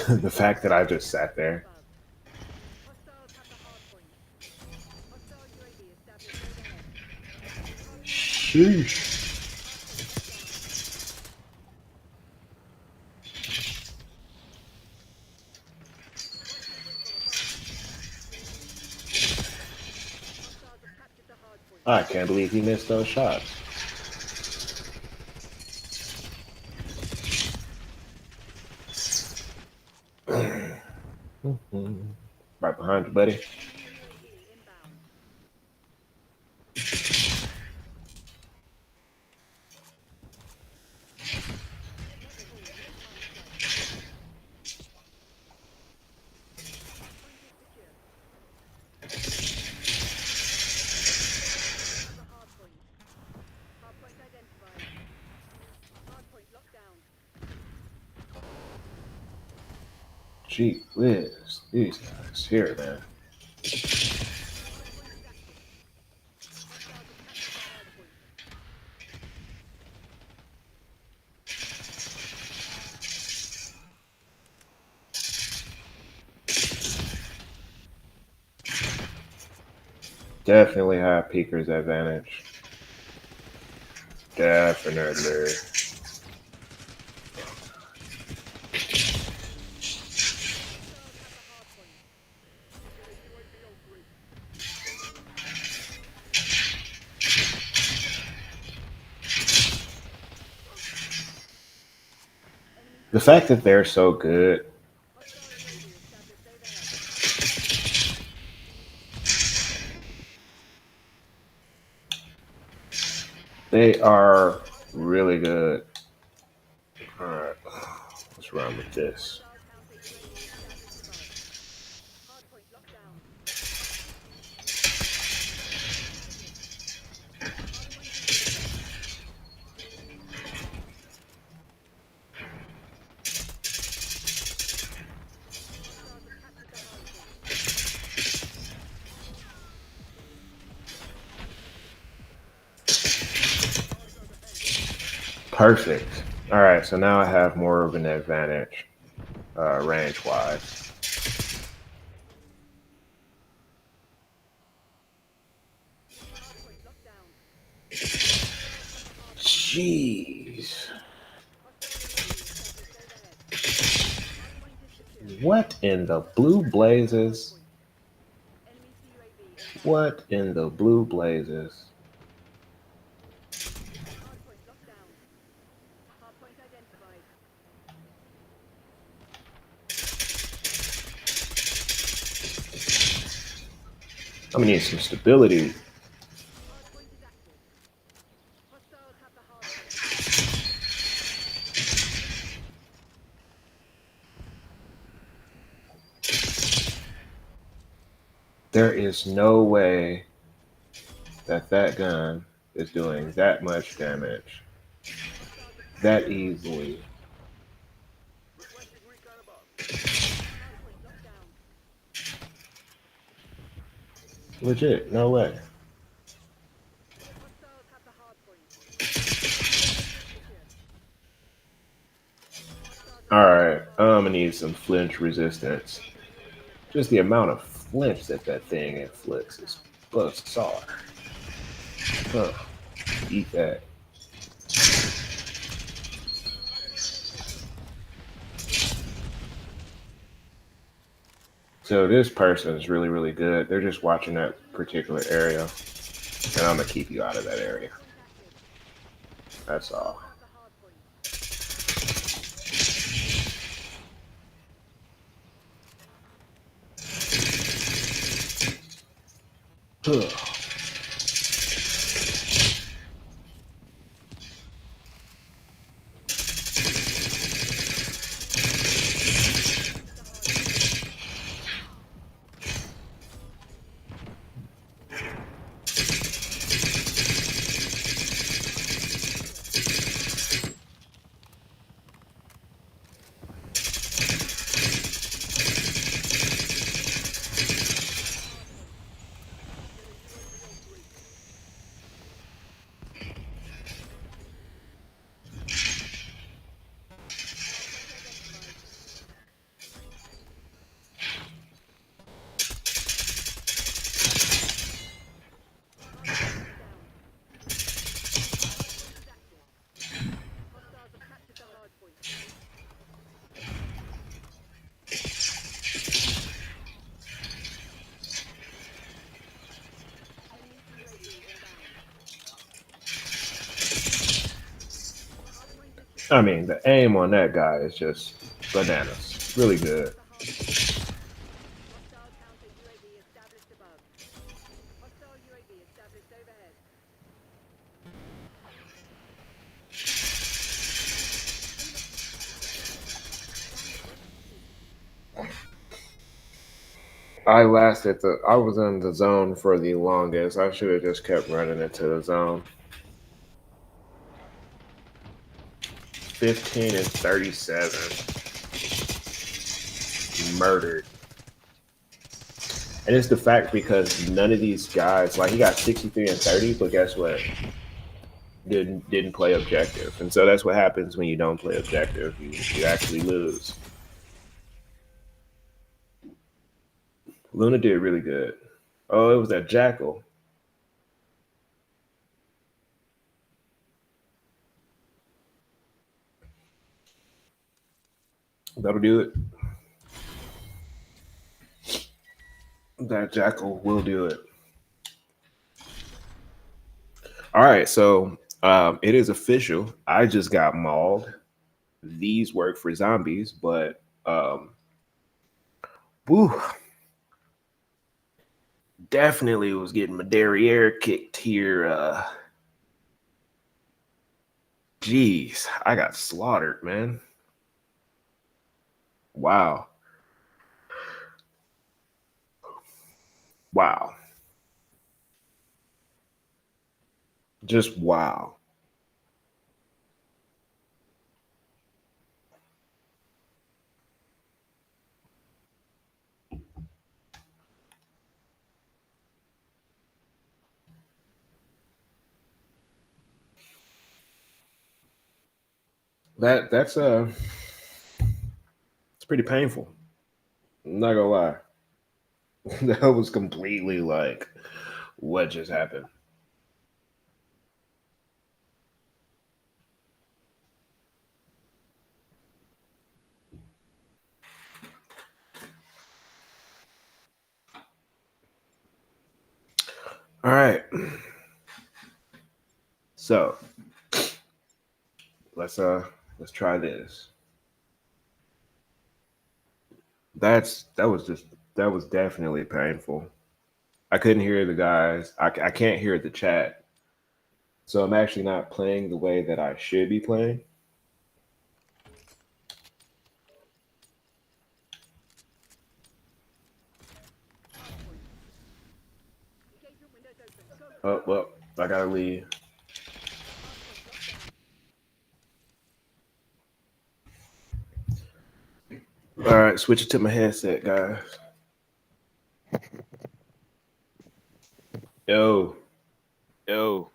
The fact that I just sat there. Sheesh. I can't believe he missed those shots. Right behind you, buddy. Gee whiz, these guys here, man. Definitely have Peeker's advantage. Definitely. The fact that they're so good, they are really good. All right, let's run with this. Perfect. All right, so now I have more of an advantage range wise. Jeez. What in the blue blazes? What in the blue blazes? I'm gonna need some stability. There is no way that that gun is doing that much damage that easily. Requesting recon above. Legit, no way. All right, I'm gonna need some flinch resistance. Just the amount of flinch that that thing inflicts is bizarre. Huh. Eat that. So this person is really, really good. They're just watching that particular area, and I'm gonna keep you out of that area. That's all. Ugh. I mean, the aim on that guy is just bananas. Really good. I was in the zone for the longest. I should have just kept running into the zone. 15 and 37. murdered. And it's the fact because none of these guys, like he got 63 and 30, but guess what? Didn't play objective. And so that's what happens when you don't play objective. You actually lose. Luna did really good. Oh, it was that jackal. That'll do it. That jackal will do it. All right, so it is official. I just got mauled. These work for zombies, but woo, definitely was getting my derriere kicked here. Jeez, I got slaughtered, man. Wow, wow, just wow. That's it's pretty painful. I'm not gonna lie. That was completely like what just happened. All right, so let's let's try this. That was definitely painful. I couldn't hear the guys. I can't hear the chat. So I'm actually not playing the way that I should be playing. Oh well, I gotta leave. All right, switch it to my headset, guys. Yo, yo,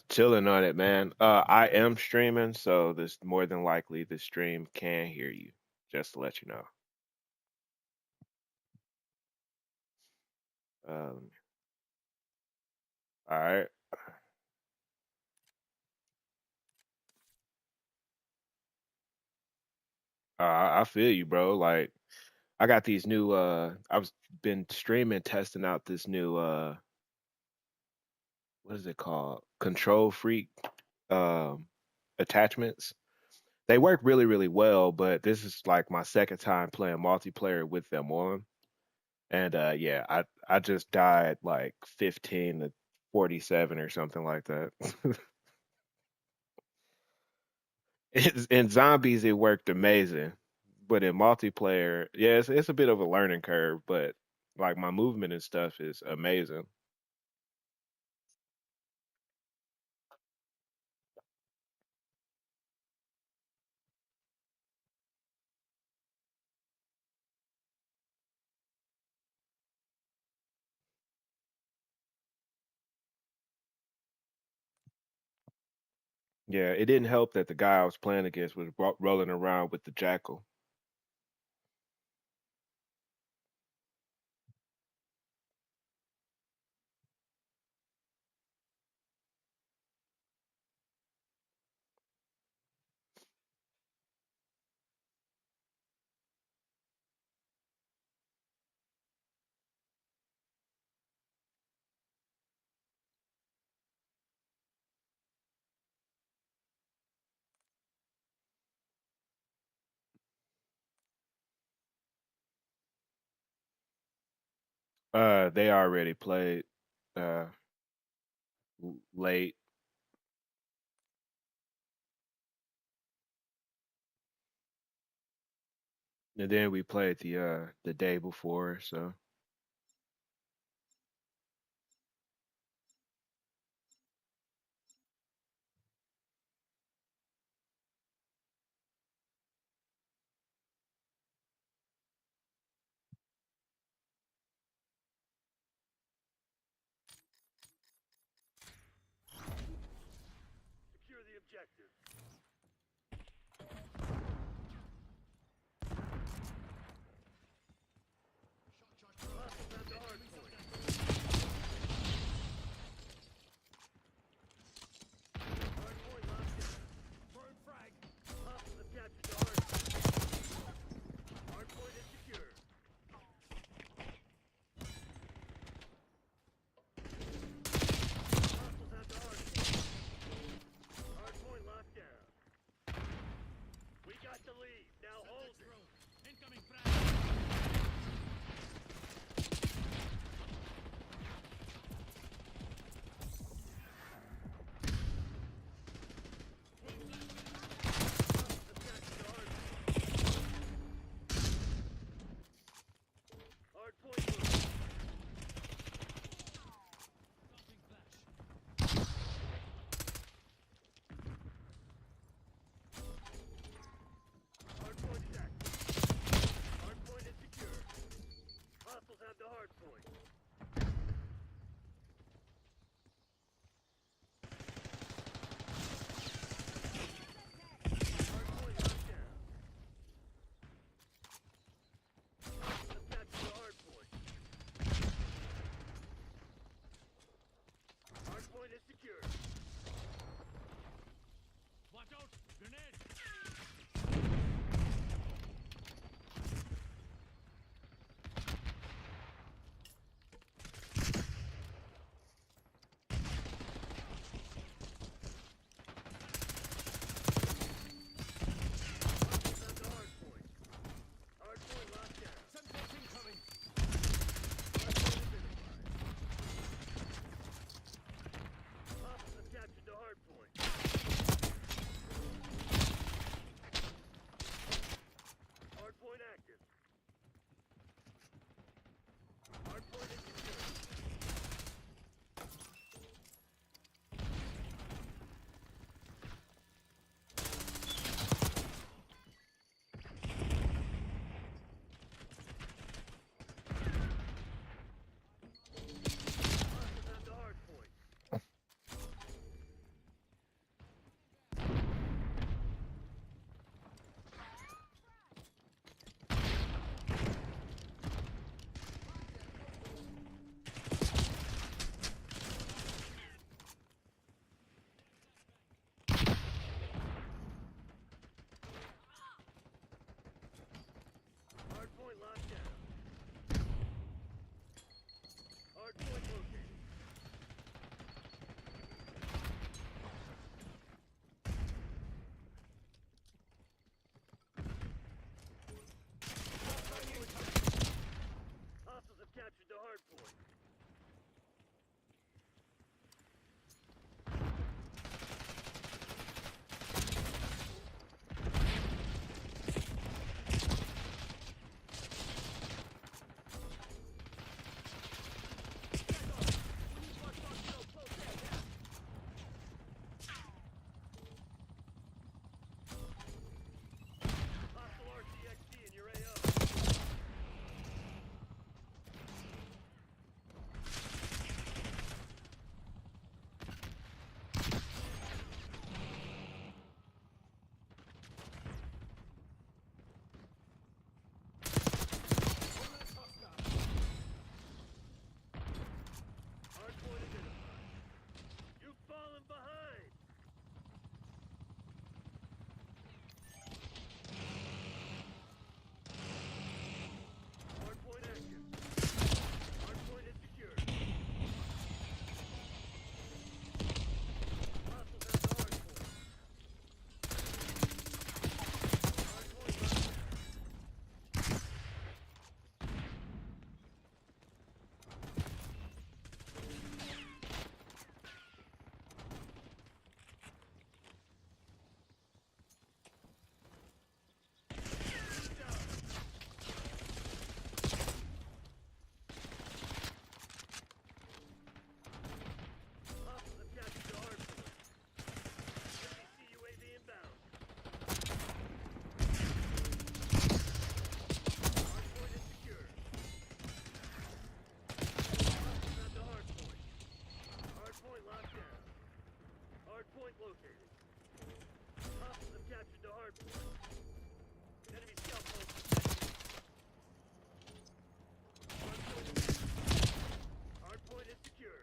chilling on it, man. I am streaming, so this more than likely the stream can hear you. Just to let you know. Um, all right. I feel you, bro. Like I got these new I've been streaming testing out this new what is it called? Control freak um attachments. They work really, really well, but this is like my second time playing multiplayer with them on. And yeah, I just died like 15 to 47 or something like that. In zombies it worked amazing. But in multiplayer, yeah, it's a bit of a learning curve, but like my movement and stuff is amazing. Yeah, it didn't help that the guy I was playing against was rolling around with the jackal. They already played uh late, and then we played the day before. So objectives. Hostiles at the hard point. Hard point locked down. Throwing frag. Hostiles have captured the hard point. Hard point is secure. Hostiles at the hard point. Hard point locked down. We got the lead. Now hold it. Incoming frag! Hard point moving. Dropping flash. Hard point set. Hard hardpoint. Enemy scout post detected. Hardpoint is secure.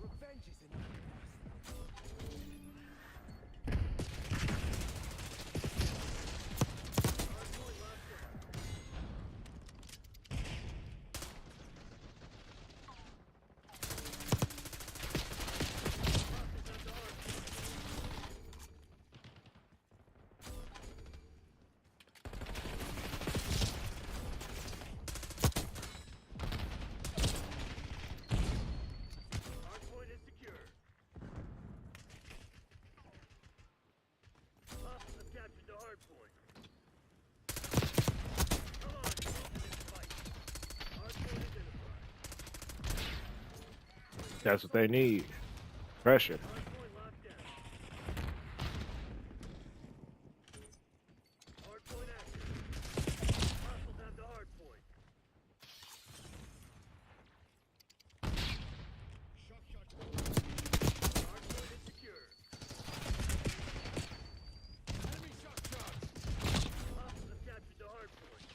Revenge is in Hardpoint locked down. Hostiles at the hardpoint. Hardpoint is secure. Hostiles have captured the hardpoint. Come on, get into this fight. Hardpoint identified. That's what they need. Pressure. Hardpoint locked down. Hardpoint active. Hostiles have the hardpoint. Hardpoint is secure. enemy shock charge. Hostiles have captured the hardpoint.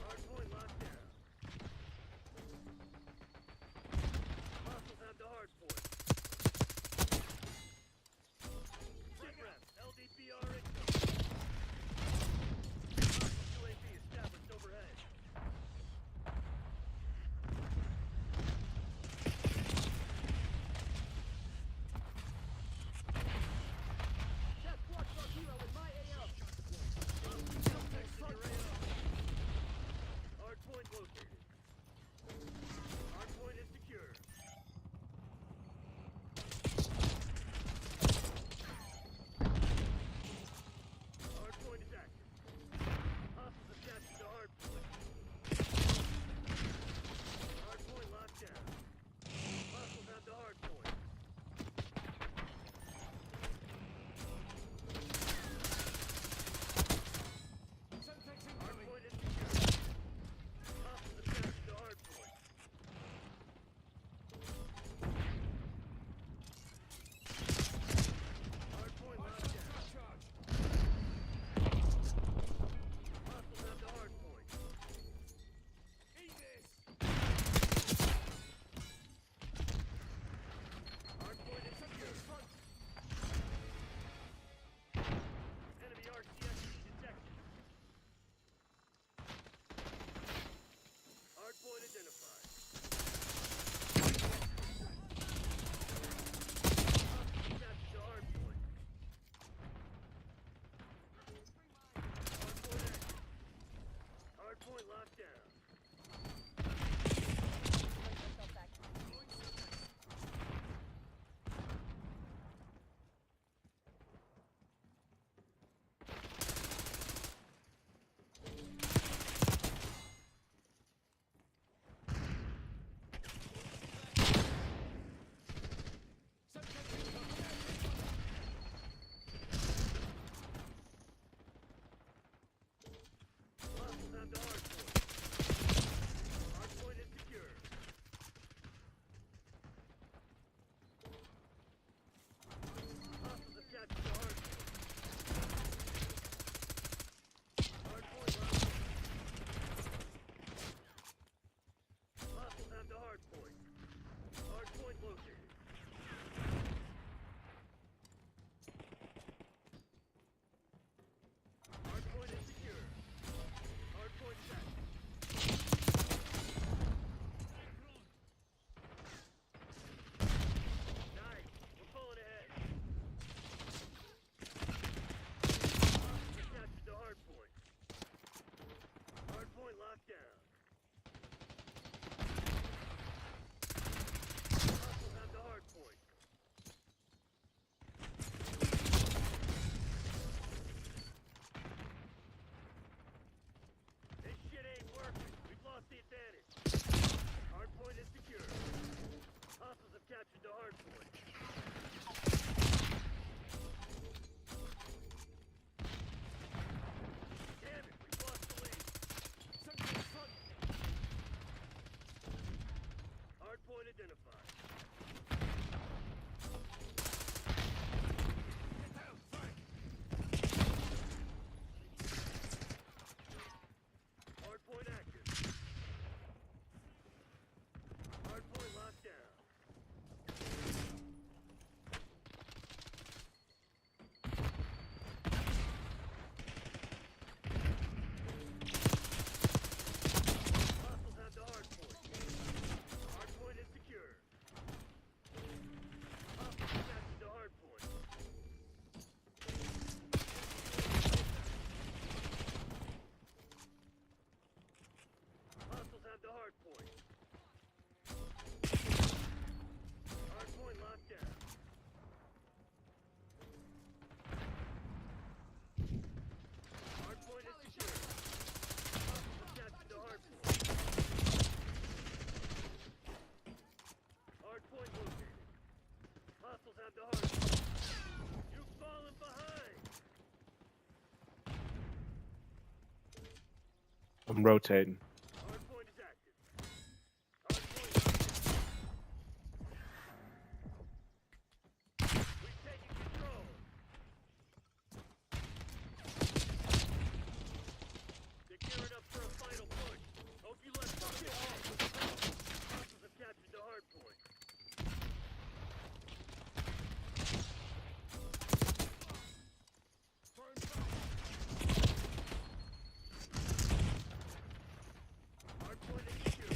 Hardpoint locked down. Hostiles have the hardpoint. SITREP, LDPR incoming. Hostile UAV established overhead. Chef, watch our hero in my AO. Hardpoint located. Hardpoint is secure. Hardpoint is active. Hostiles have captured the hardpoint. Hardpoint locked down. Hostiles have the hardpoint. Semtex incoming. Hardpoint is secure. Hostiles have captured the hardpoint. Hardpoint locked down. Shock charge. Hostiles have the hardpoint. Eat this. Hardpoint is secure. Front. Enemy RCXD detected. Hardpoint identified. Hostiles captured the hardpoint. Hardpoint active. Hardpoint locked down. Semtex incoming. Hostiles have the hardpoint. Hardpoint is secure. Hostiles have captured the hardpoint. Hardpoint locked down. Hostiles have the hardpoint. Hardpoint located. Hardpoint is secure. Hardpoint set. Nice. We're pulling ahead. Hostiles have captured the hardpoint. Hardpoint locked down. Hostiles have the Hardpoint identified. Get down, Frank! Hardpoint active. Hardpoint locked down. Hostiles have the hardpoint. Hardpoint is secure. Hostiles captured the hardpoint. Hostiles have the hardpoint. Hardpoint locked down. Hardpoint is secure. Hostiles have captured the hardpoint. Hardpoint located. Hostiles have the hardpoint. You've fallen behind. I'm rotating. Hardpoint is active. Hardpoint locked down. We've taken control. They're gearing up for a final push. Hope you let fuck it off. Hostiles have captured the hardpoint. Firm flag! Hardpoint is secure.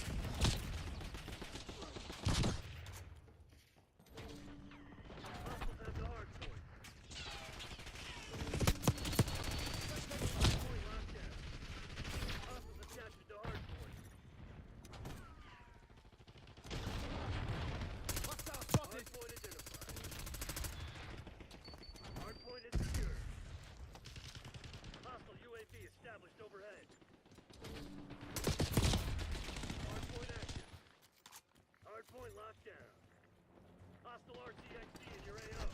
Hostiles have the hardpoint. Hardpoint locked down. Hostiles have captured the hardpoint. Hostile spotted! Hardpoint identified. Hardpoint is secure. Hostile UAV established overhead. Hardpoint active. Hardpoint locked down. Hostile RCXD in your AO.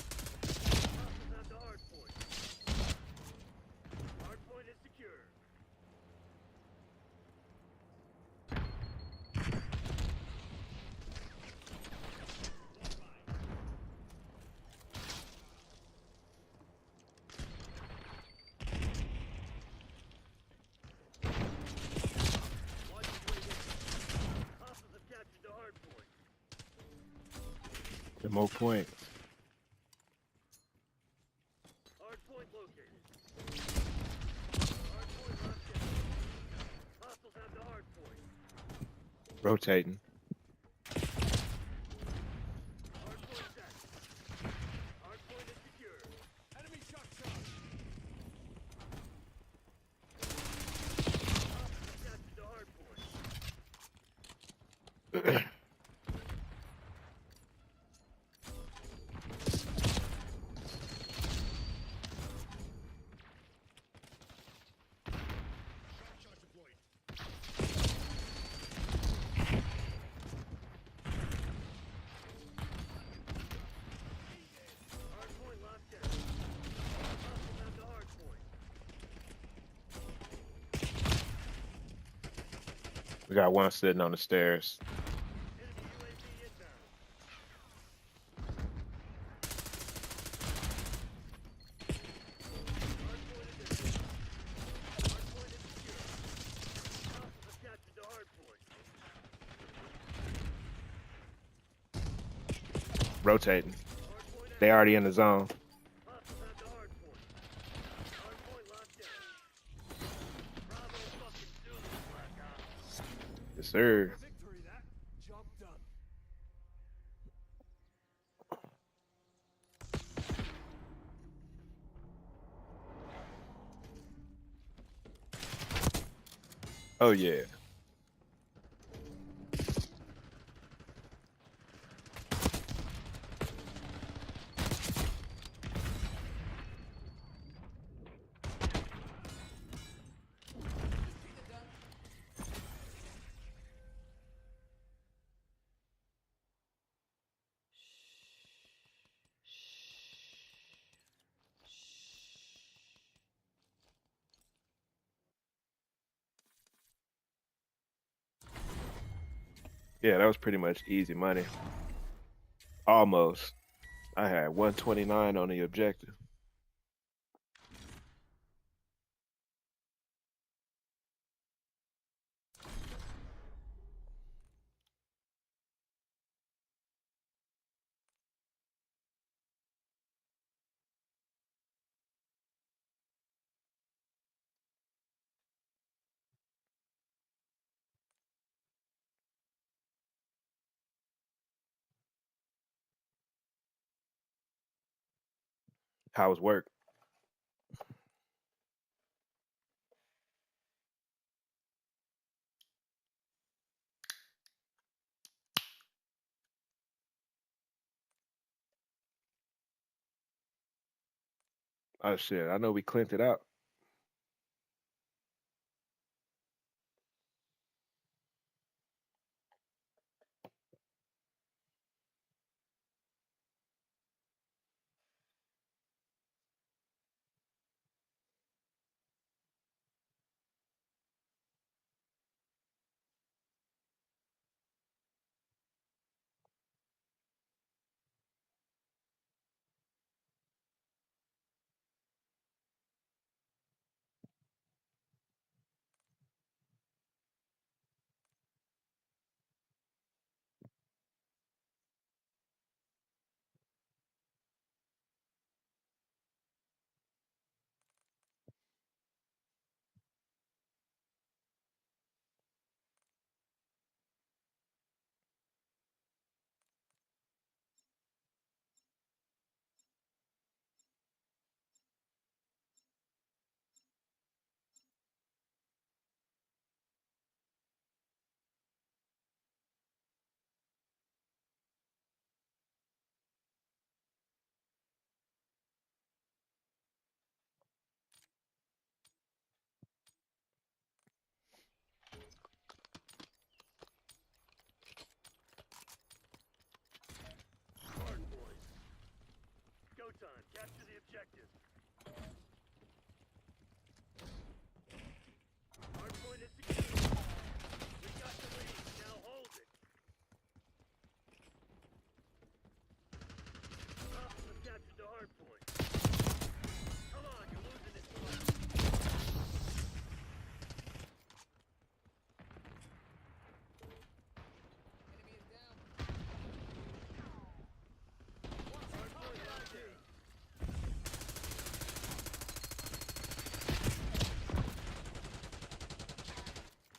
Hostiles have the hardpoint. Hardpoint is secure. Watch your way in. Hostiles have captured the hardpoint. Demo point. Hardpoint located. Hardpoint locked down. Hostiles have the hardpoint. Rotating. Hardpoint is active. Hardpoint is secure. Enemy shock charge! Hostiles have captured the hardpoint. Shock charge deployed! Hardpoint locked down. Hostiles have the hardpoint. We got one sitting on the stairs. Enemy UAV inbound. Hardpoint identified. Hardpoint is secure. Hostiles have captured the hardpoint. Rotating. Hardpoint They already in the zone. Hostiles have the hardpoint. Hardpoint locked down. Bravo fucking Zulu, Black Ops. Yes, sir. Victory that! Job done! Oh yeah. Yeah, that was pretty much easy money. Almost. I had 129 on the objective. How was work? Oh shit, I know we cleaned it out. Hard boys. Go time. Capture the objective. Hard point is secure. We got the lead. Now hold it. Hostiles have captured the hard point. Come on, you're losing this one. Enemy is down. Hard point locked in.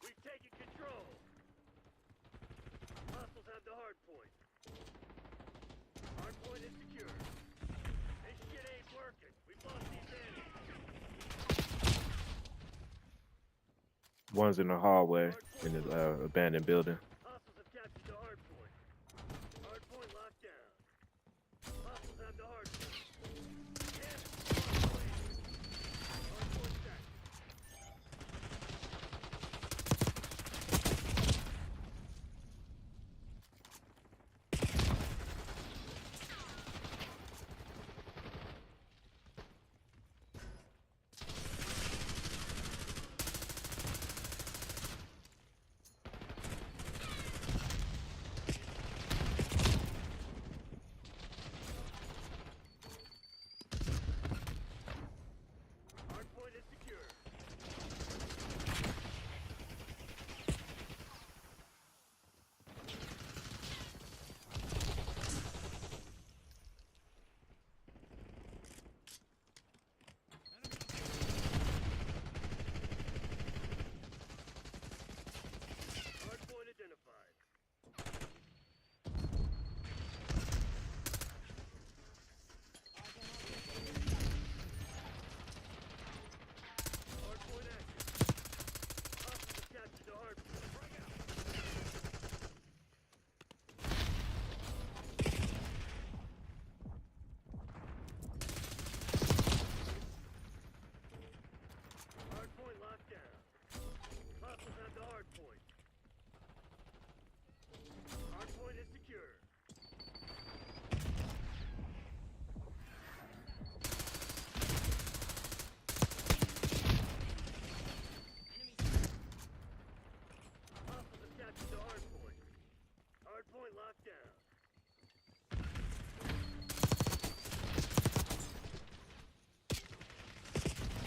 We've taken control. Hostiles have the hard point. Hard point is secure. This shit ain't working. We've lost the advantage. One's in the hallway in the abandoned building. Hostiles have captured the hard point. Hard point locked down. Hostiles have the hard point. Damn it. Hard point set.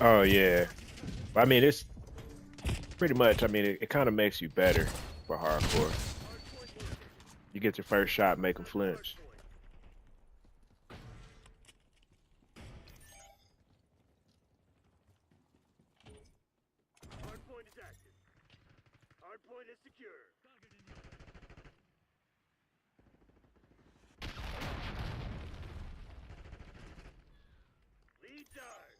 Oh yeah. I mean, it's pretty much. I mean, it kind of makes you better for hardcore. Hardpoint located. You get your first shot, make them flinch. Hardpoint is active. Hardpoint is secure. Target in your Lead dive.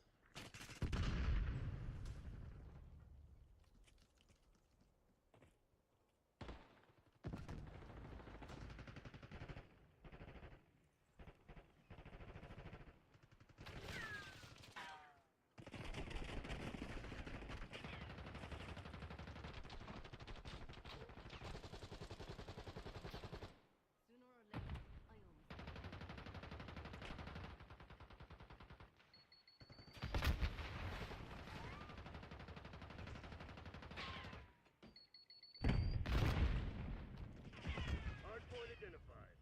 Sooner or later, I always. Hardpoint identified.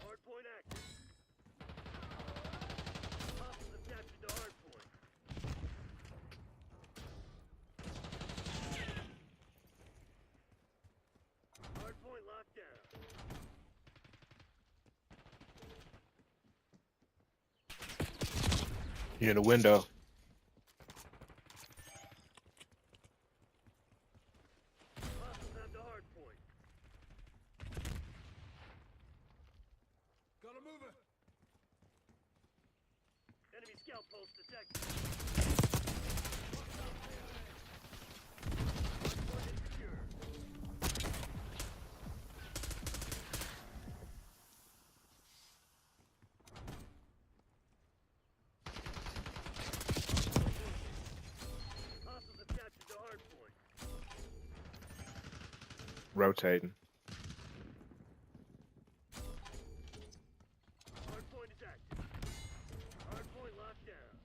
Hardpoint active. Hostiles have captured the hardpoint. Hardpoint locked down. You're in the window. Hostiles have the hardpoint. Gotta move it. Enemy scout pulse detected. Hardpoint is secure. Hostiles have captured the hardpoint. Rotating. Hardpoint is active. Hardpoint locked down.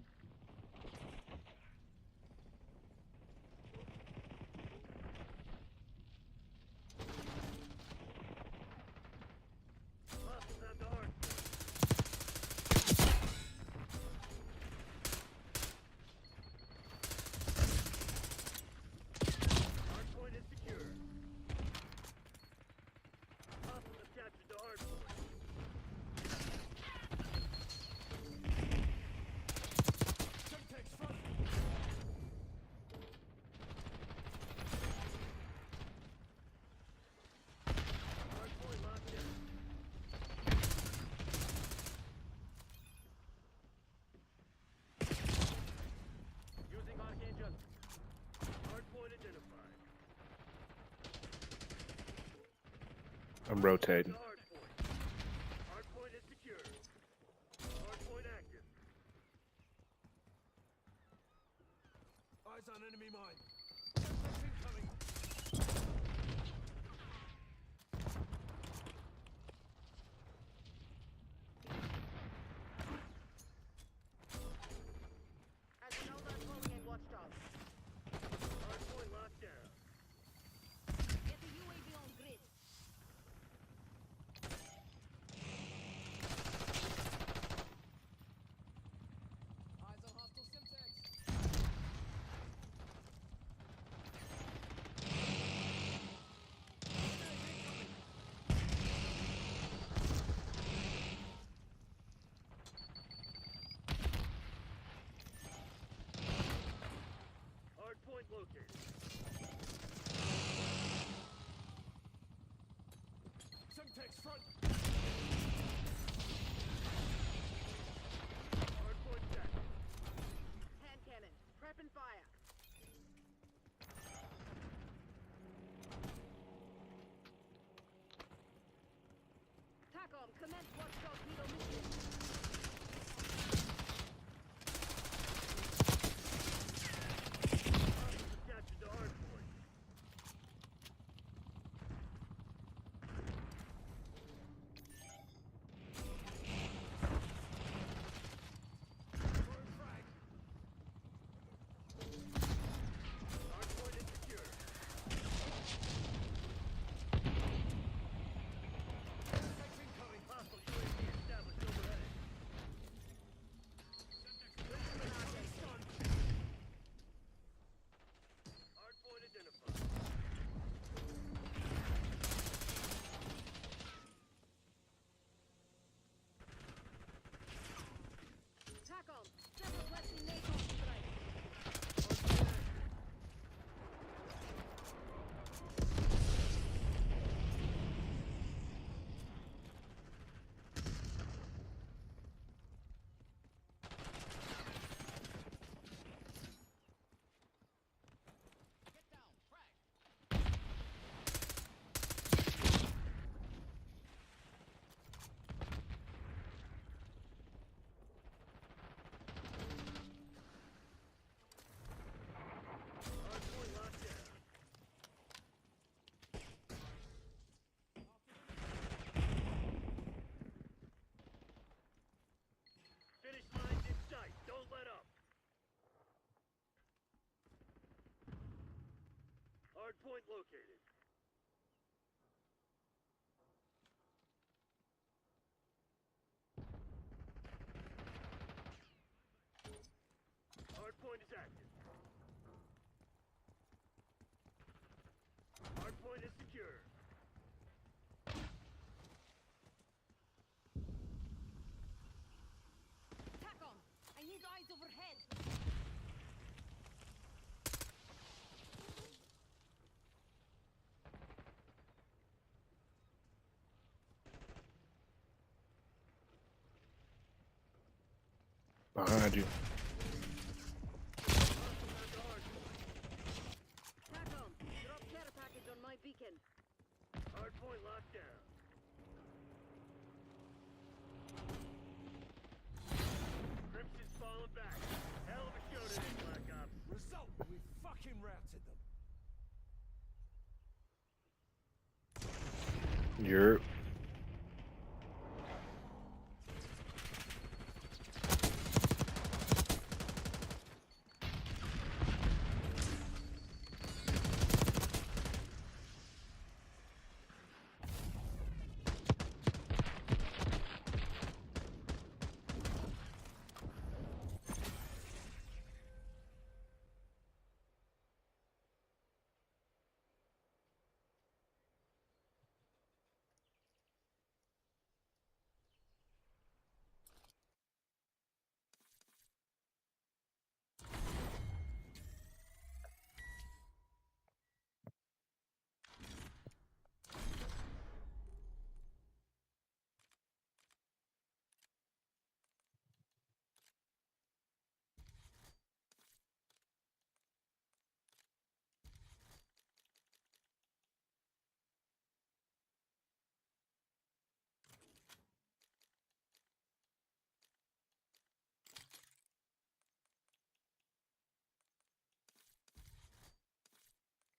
Hostiles have the hardpoint. Hardpoint is secure. Hostiles have captured the hardpoint. Semtex front. Hardpoint locked down. Using Archangel. Hardpoint identified. I'm rotating. The hardpoint. Hardpoint is secure. Hardpoint active. Eyes on enemy mine. Semtex incoming. As you know, they're calling in watchdogs. Hardpoint locked down. Get the UAV on grid. Eyes on hostile Semtex. Hardpoint located. Semtex front. Hardpoint active. Hand cannon. Prep and fire. TACOM, commence watchdog Hilo mission. Hostiles have captured the hardpoint. Hardpoint located. Hardpoint is active. Hardpoint is secure. TACOM! I need eyes overhead! Behind you. TACOM, drop care package on my beacon. Hardpoint locked down. Crimson's falling back. Hell of a show today, Black Ops. Result, we fucking routed them. You're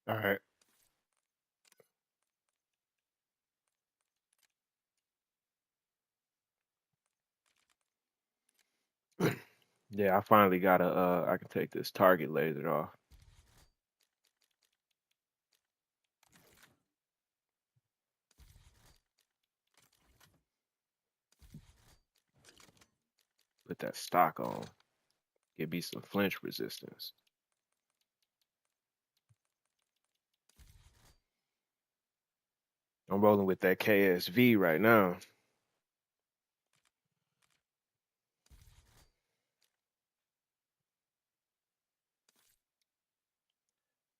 all right. Yeah, I finally got a I can take this target laser off. Put that stock on. Give me some flinch resistance. I'm rolling with that KSV right now.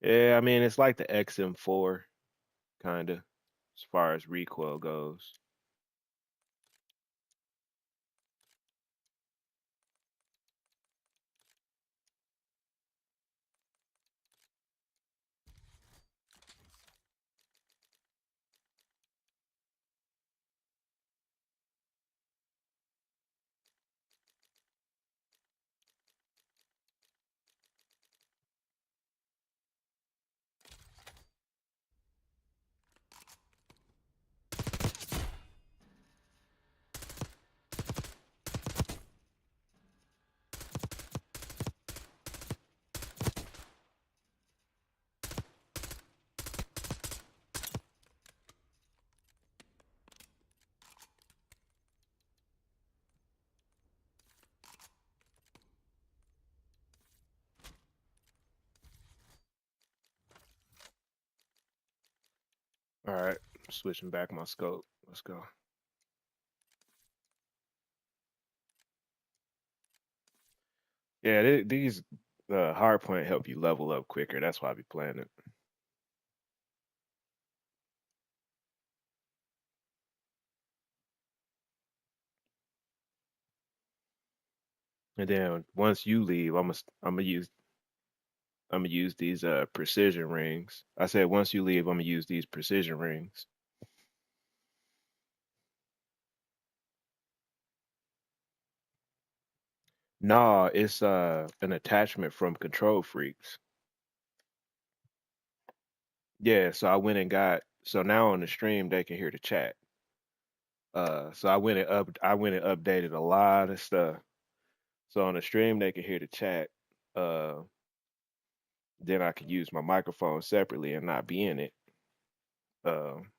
Yeah, I mean it's like the XM4 kind of as far as recoil goes. All right, switching back my scope. Let's go. Yeah, these hard point help you level up quicker. That's why I be playing it. And then once you leave, I'm gonna use these precision rings. I said once you leave, I'm gonna use these precision rings. Nah, it's an attachment from Control Freaks. Yeah, so so now on the stream they can hear the chat. So I went and updated a lot of stuff. So on the stream they can hear the chat. Uh Then I could use my microphone separately and not be in it. Um,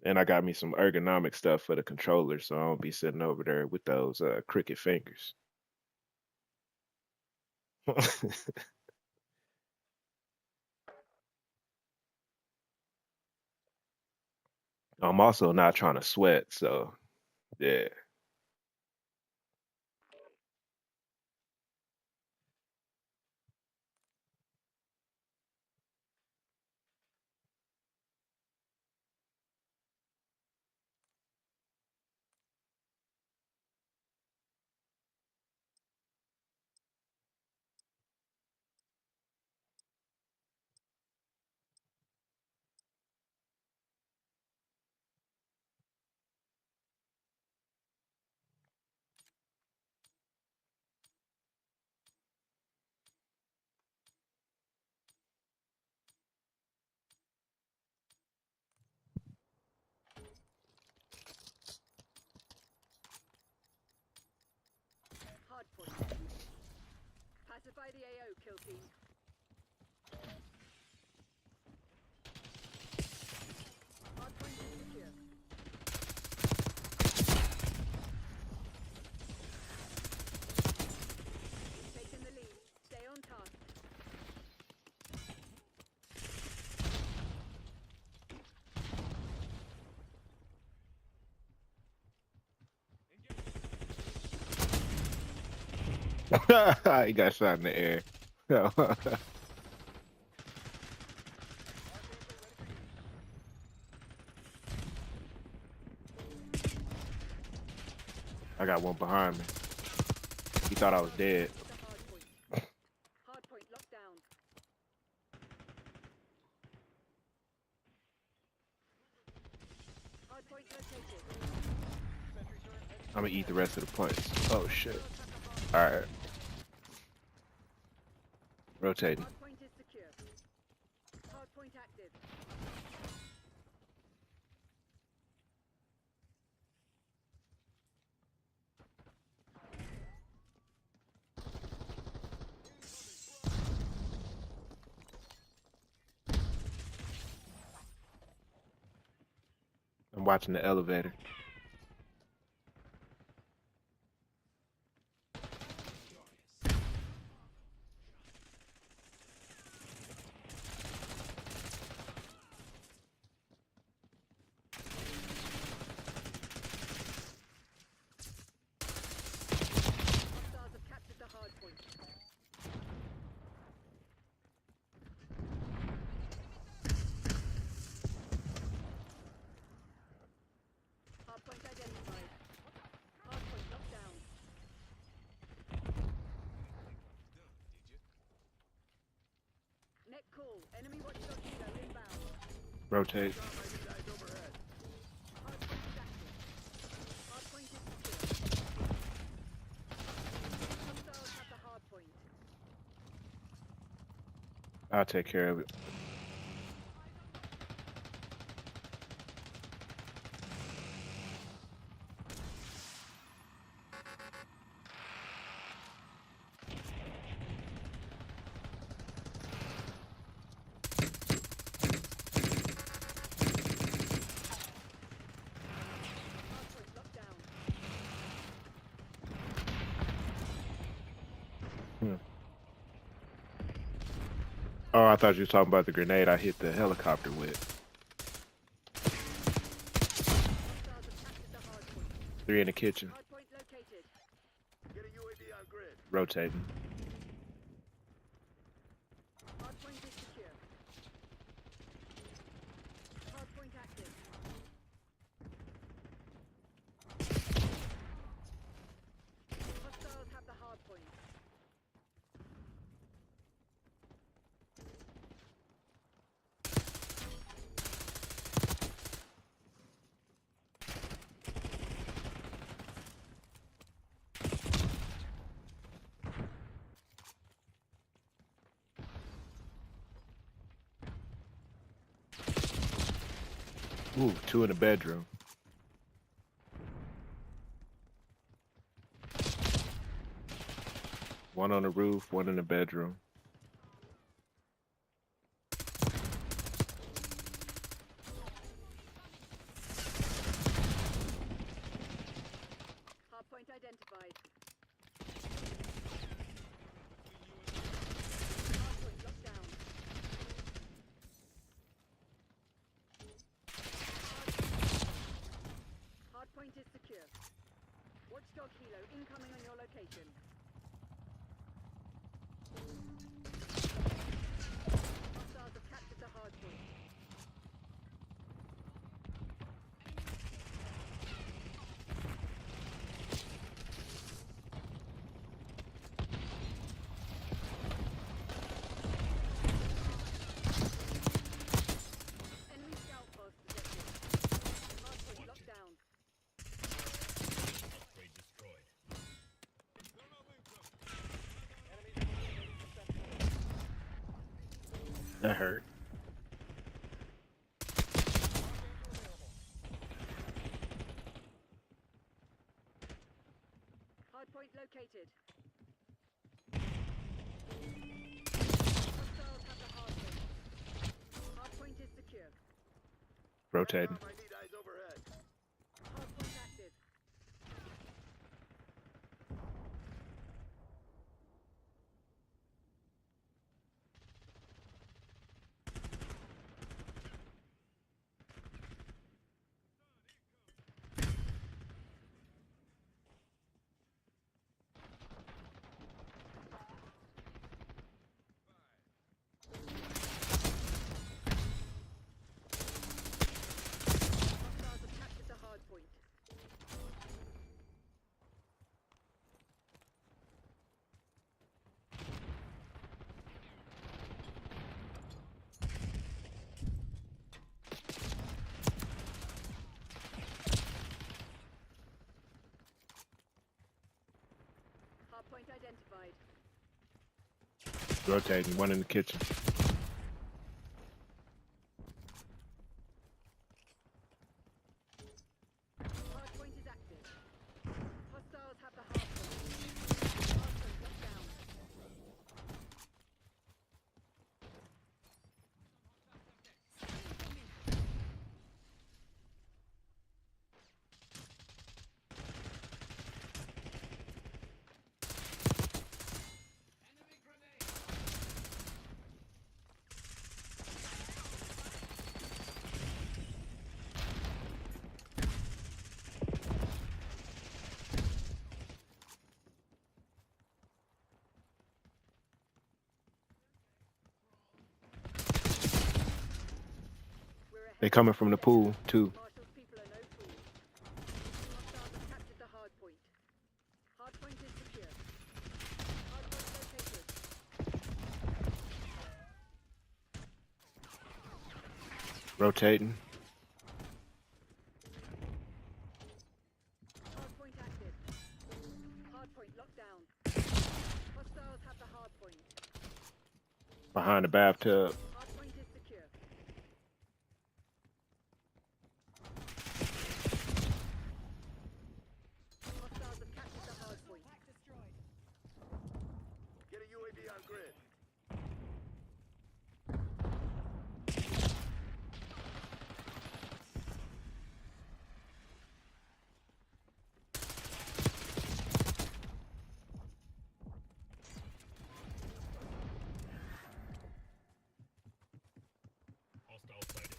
and I got me some ergonomic stuff for the controller, so I don't be sitting over there with those crooked fingers. I'm also not trying to sweat, so yeah. Hardpoint. Pacify the AO, kill team. Hardpoint is secure. Taking the lead. Stay on task. He got shot in the air. I got one behind me. He thought I was dead. The hardpoint. Hardpoint locked down. Hardpoint located. I'm gonna eat the rest of the points. Oh shit. Alright. Rotating. Hardpoint is secure. Hardpoint active. I'm watching the elevator. Hostiles have captured the hardpoint. Hardpoint identified. Hardpoint locked down. Net call. Enemy watchdog kilo inbound. Rotate. Hardpoint is active. Hardpoint is secure. Hostiles have the hardpoint. I'll take care of it. Hardpoint locked down. Oh, I thought you were talking about the grenade I hit the helicopter with. Hostiles have captured the hardpoint. 3 in the kitchen. Hardpoint located. Get a UAV on grid. Rotating. Hardpoint is secure. Hardpoint active. Hostiles have the hardpoint. Ooh, 2 in the bedroom. One on the roof, one in the bedroom. Hardpoint identified. Hardpoint locked down. Hardpoint is secure. Watchdog Helo incoming on your location. Hostiles have captured the hardpoint. Enemy scout post detected. Hardpoint locked down. Upgrade destroyed. That hurt. Hardpoint located. Hostiles have the hardpoint. Hardpoint is secure. Rotating. I need eyes overhead. Hardpoint active. Hostiles have captured the hardpoint. Hardpoint identified. Rotating. One in the kitchen. Hardpoint is active. Hostiles have the hardpoint. Hardpoint locked down. We're ahead. They coming from the pool too. Marshall's people are no fools. Hostiles have captured the hardpoint. Hardpoint is secure. Hardpoint located. Rotating. Hardpoint active. Hardpoint locked down. Hostiles have the hardpoint. Behind the bathtub. Hardpoint is secure. Hostiles have captured the hardpoint. Get a UAV on grid. Hostile sighted.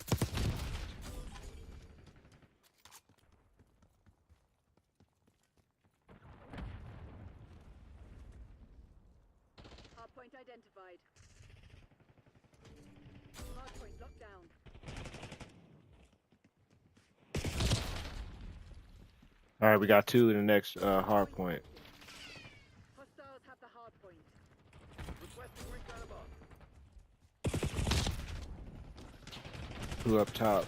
Hardpoint identified. Hardpoint locked down. All right, we got two in the next hard point. Hostiles have the hardpoint. Requesting recon above. Two up top.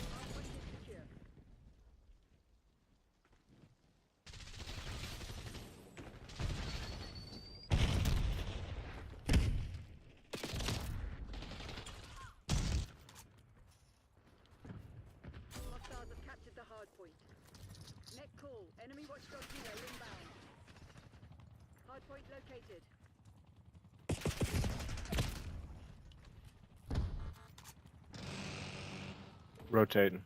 Hardpoint is secure. Net call. Enemy watchdog helo inbound. Hardpoint located. Rotating.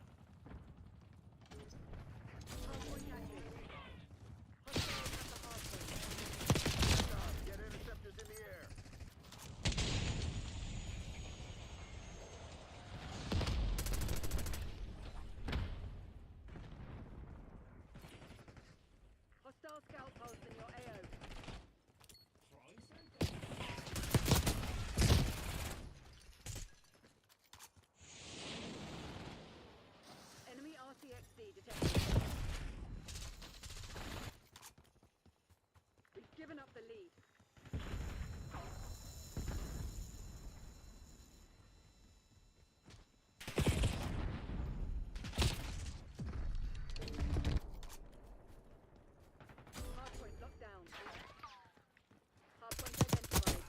Hardpoint active. Hostiles at the hardpoint. Get interceptors in the air. Hostile scout post in your AO. Enemy RCXD detected. We've given up the lead. Hardpoint locked down. Hardpoint identified.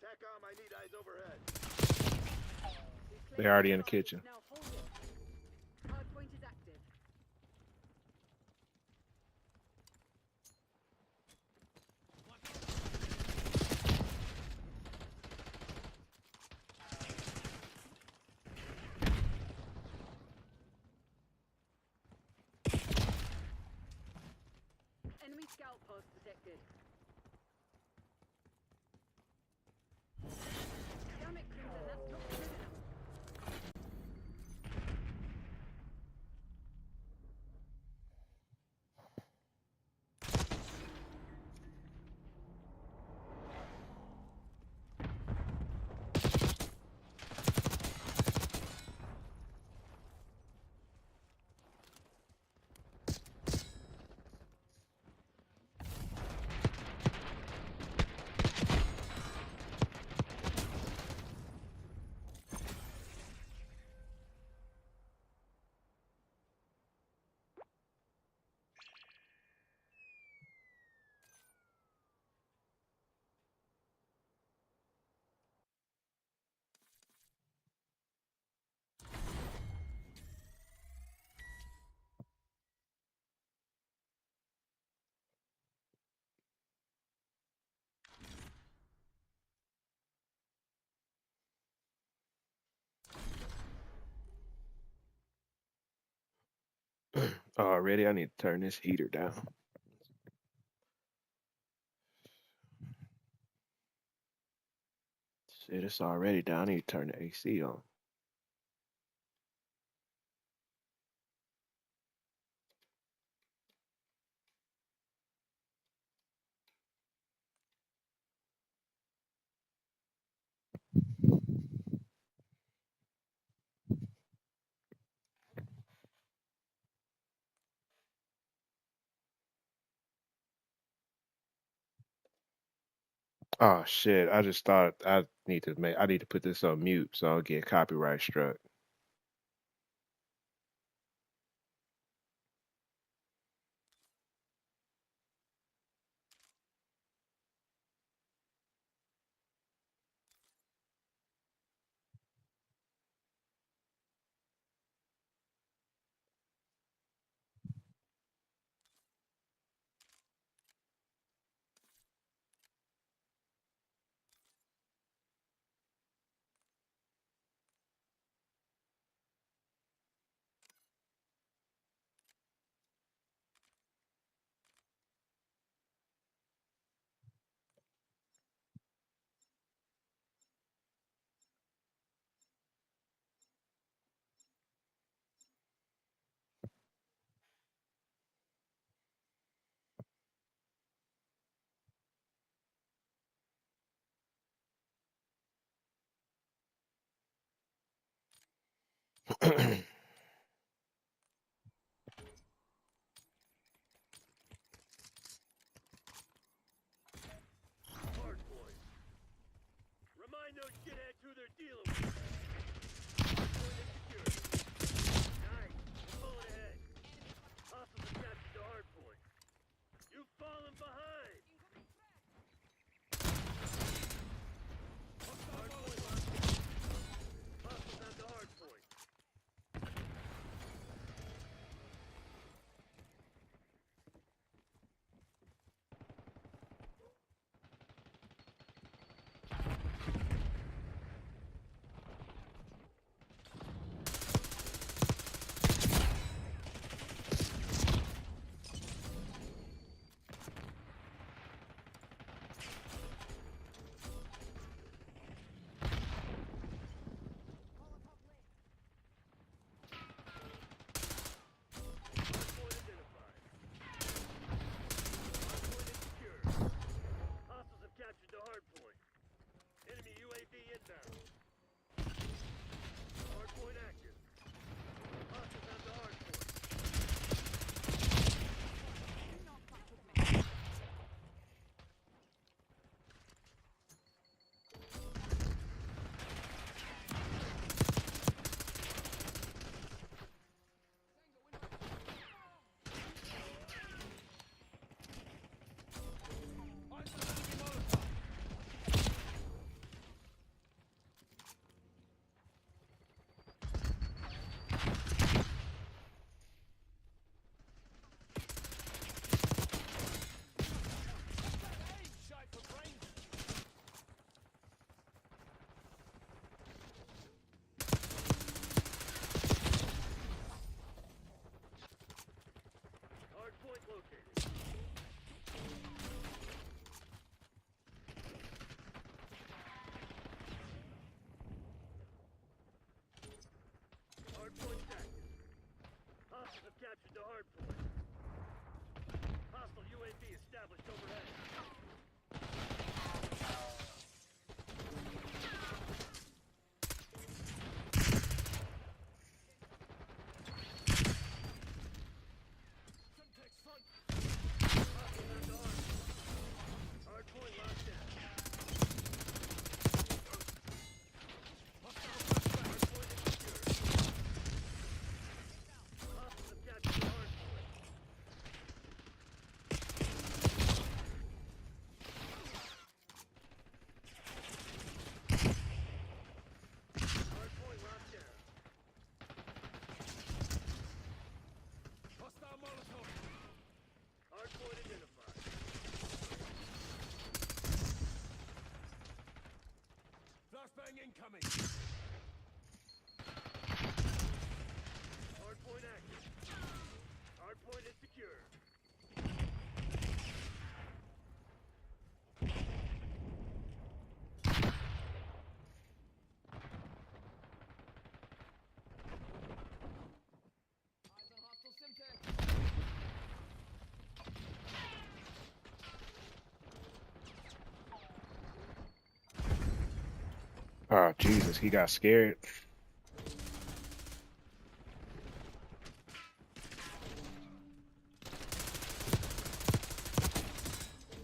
TACOM, I need eyes overhead. We've claimed They're already the in the target. kitchen. Now hold it. Hardpoint is active. Enemy scout post detected. Damn it, Crimson, that's not good enough. Already, I need to turn this heater down. Shit, it's already down. I need to turn the AC on. Oh shit! I just thought I need to put this on mute so I don't get copyright struck. Hardpoint. Remind those shitheads who they're dealing with. Hardpoint is secure. Nice. We're pulling ahead. Hostiles have captured the hardpoint. You've fallen behind. Hardpoint locked in. Hostiles have the hardpoint. UAV established overhead. Semtex front. Hostiles on to hardpoint. Hardpoint locked down. Hostile flashbang. Hardpoint is secure. Hostiles have captured the hardpoint. Hardpoint locked down. Hostile Molotov. Hardpoint identified. Flashbang incoming. Hardpoint active. Hardpoint is secure. Eyes on hostile Semtex. Oh Jesus, he got scared.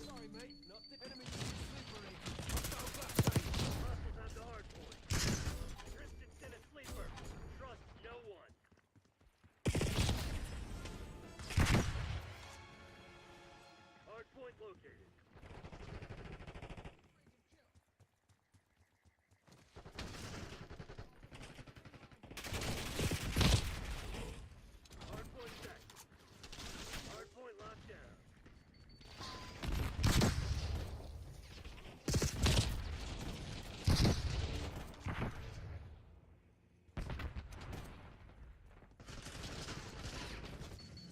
Sorry, mate. Not the enemy using sleeper agent. Hostile flashbang. Hostiles on to hardpoint. Christensen a sleeper. Trust no one. Hardpoint located. Hardpoint set. Hardpoint locked down.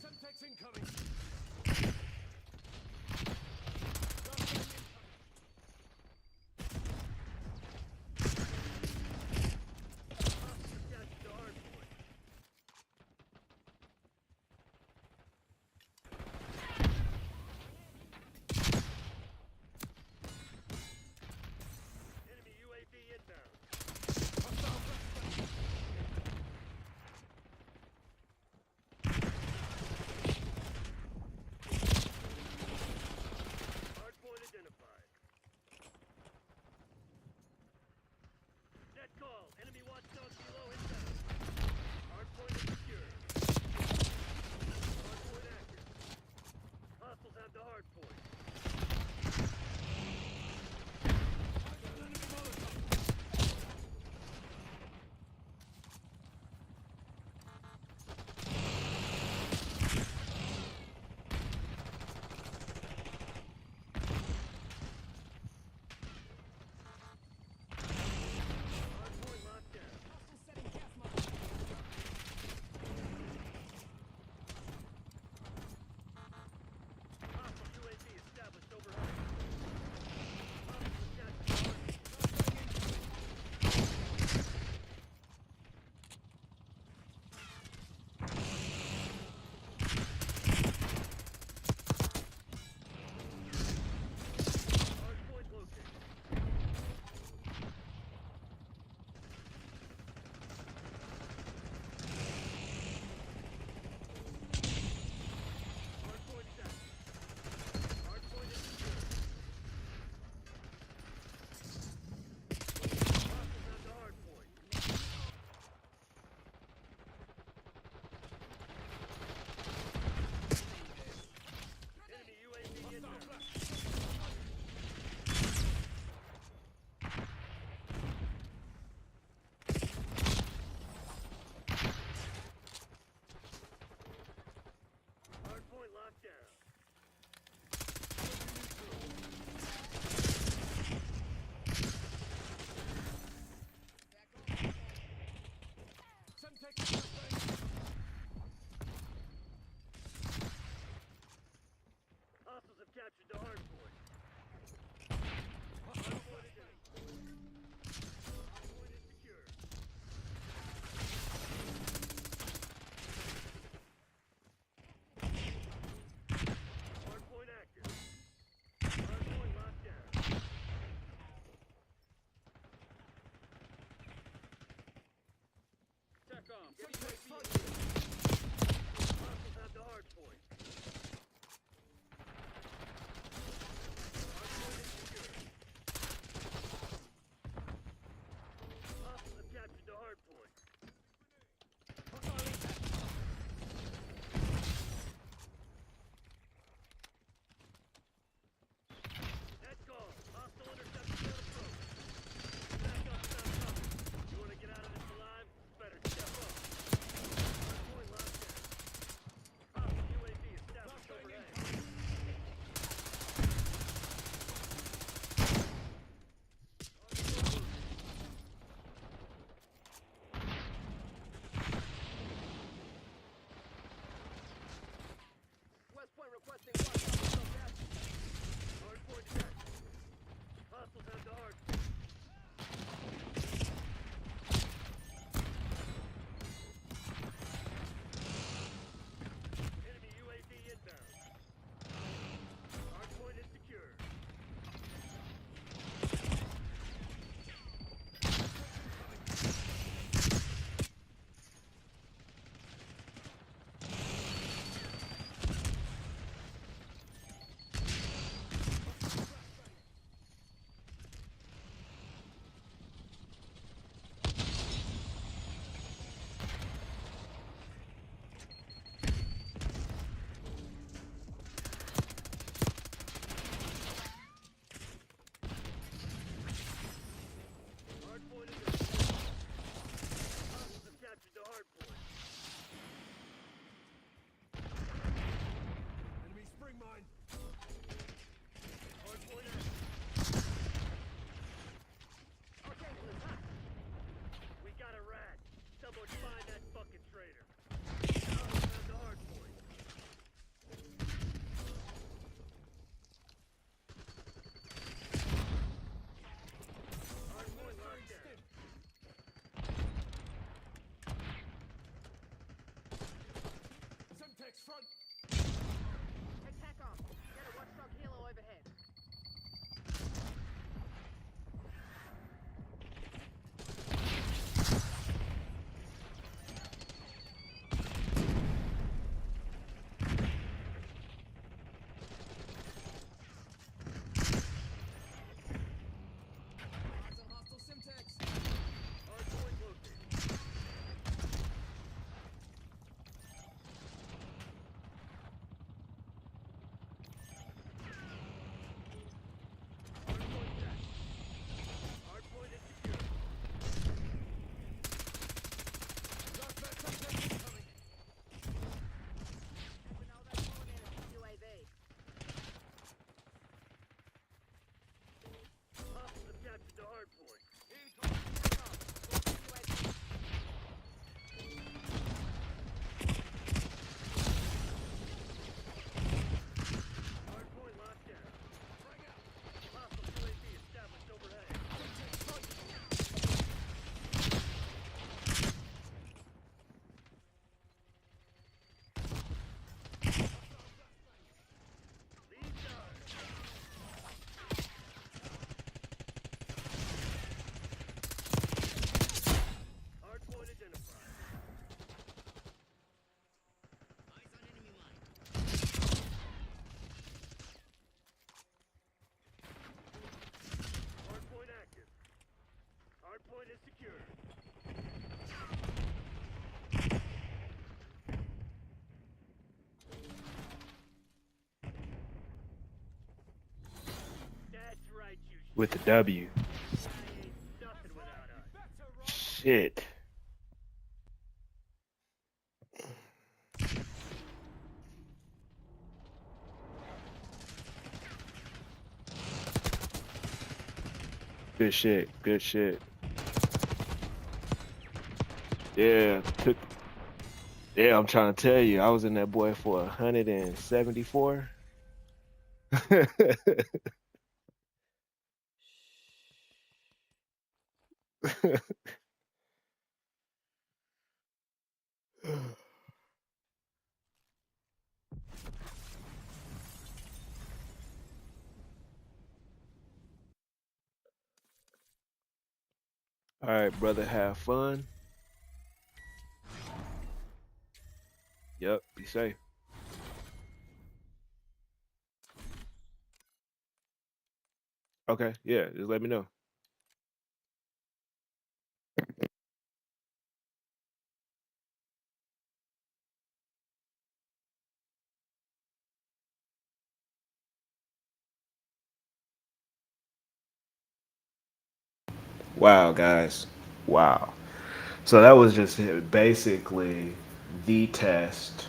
Semtex incoming. Semtex front. Hostiles have the hard point. Hard point is secure. Hostiles have captured the hard point. Hostile impact. That's gone. Hostile interceptor on approach. Back up, stop cover. You want to get out of this alive? Better step up. Hard point locked down. Hostile UAV established Flashbang overhead. incoming. West Point requesting watch. Hard point is active. Hostiles have the hard point. Enemy UAV inbound. Hard point is secure. Hard point is active. Hostiles have captured the hard point. Enemy spring mine. Hard point active. Archangel is hot. We got a rat. Someone find that fucking traitor. Hostiles have the hard point. Hard point locked down. Semtex front. Take tack off. Get a watchdog helo overhead. Eyes on hostile Semtex. Hard point located. Hard point active. Hard point is secure. Last man Semtex incoming. We know they're pulling in a UAV. Hostiles have captured the hard point. Tack off. UAV. Hard point locked down. Frag out. Hostile UAV established overhead. Semtex front. Lead guard. Hard point identified. Eyes on enemy line. Hard point active. Hard point is secure. That's right, you With the W. I ain't nothing without us. Better roll. Shit. Good shit. Good shit. Yeah, took. Yeah, I'm trying to tell you, I was in that boy for 174. All right, brother, have fun. Yep. Be safe. Okay. Yeah. Just let me know. Wow, guys. Wow. So that was just basically the test.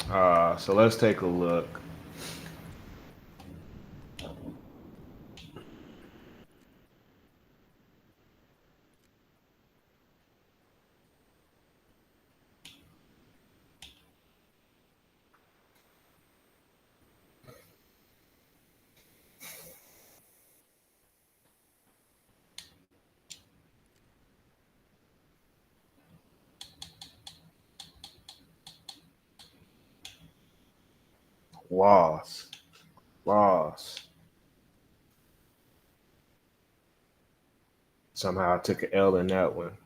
So let's take a look. Loss. Loss. Somehow I took an L in that one.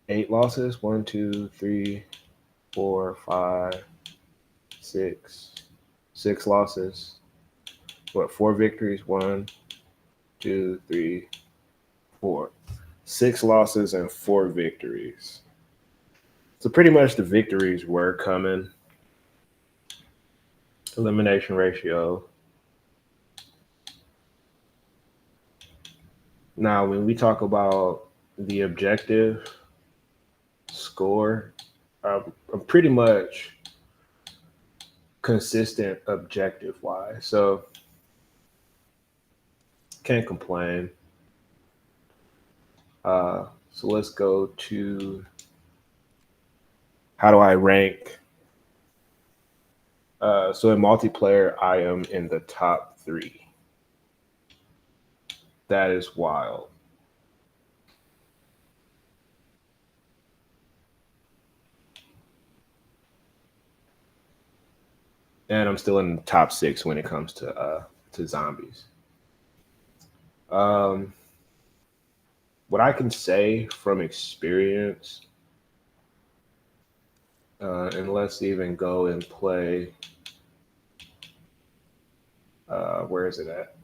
8 losses. One, two, three, four, five, six. 6 losses. What, 4 victories? One, two, three, four. 6 losses and 4 victories. So pretty much the victories were coming. Elimination ratio. Now, when we talk about the objective score, I'm pretty much consistent objective wise. So can't complain. So let's go to how do I rank? So in multiplayer, I am in the top 3. That is wild. And I'm still in the top 6 when it comes to zombies. Um, what I can say from experience, and let's even go and play. Where is it at?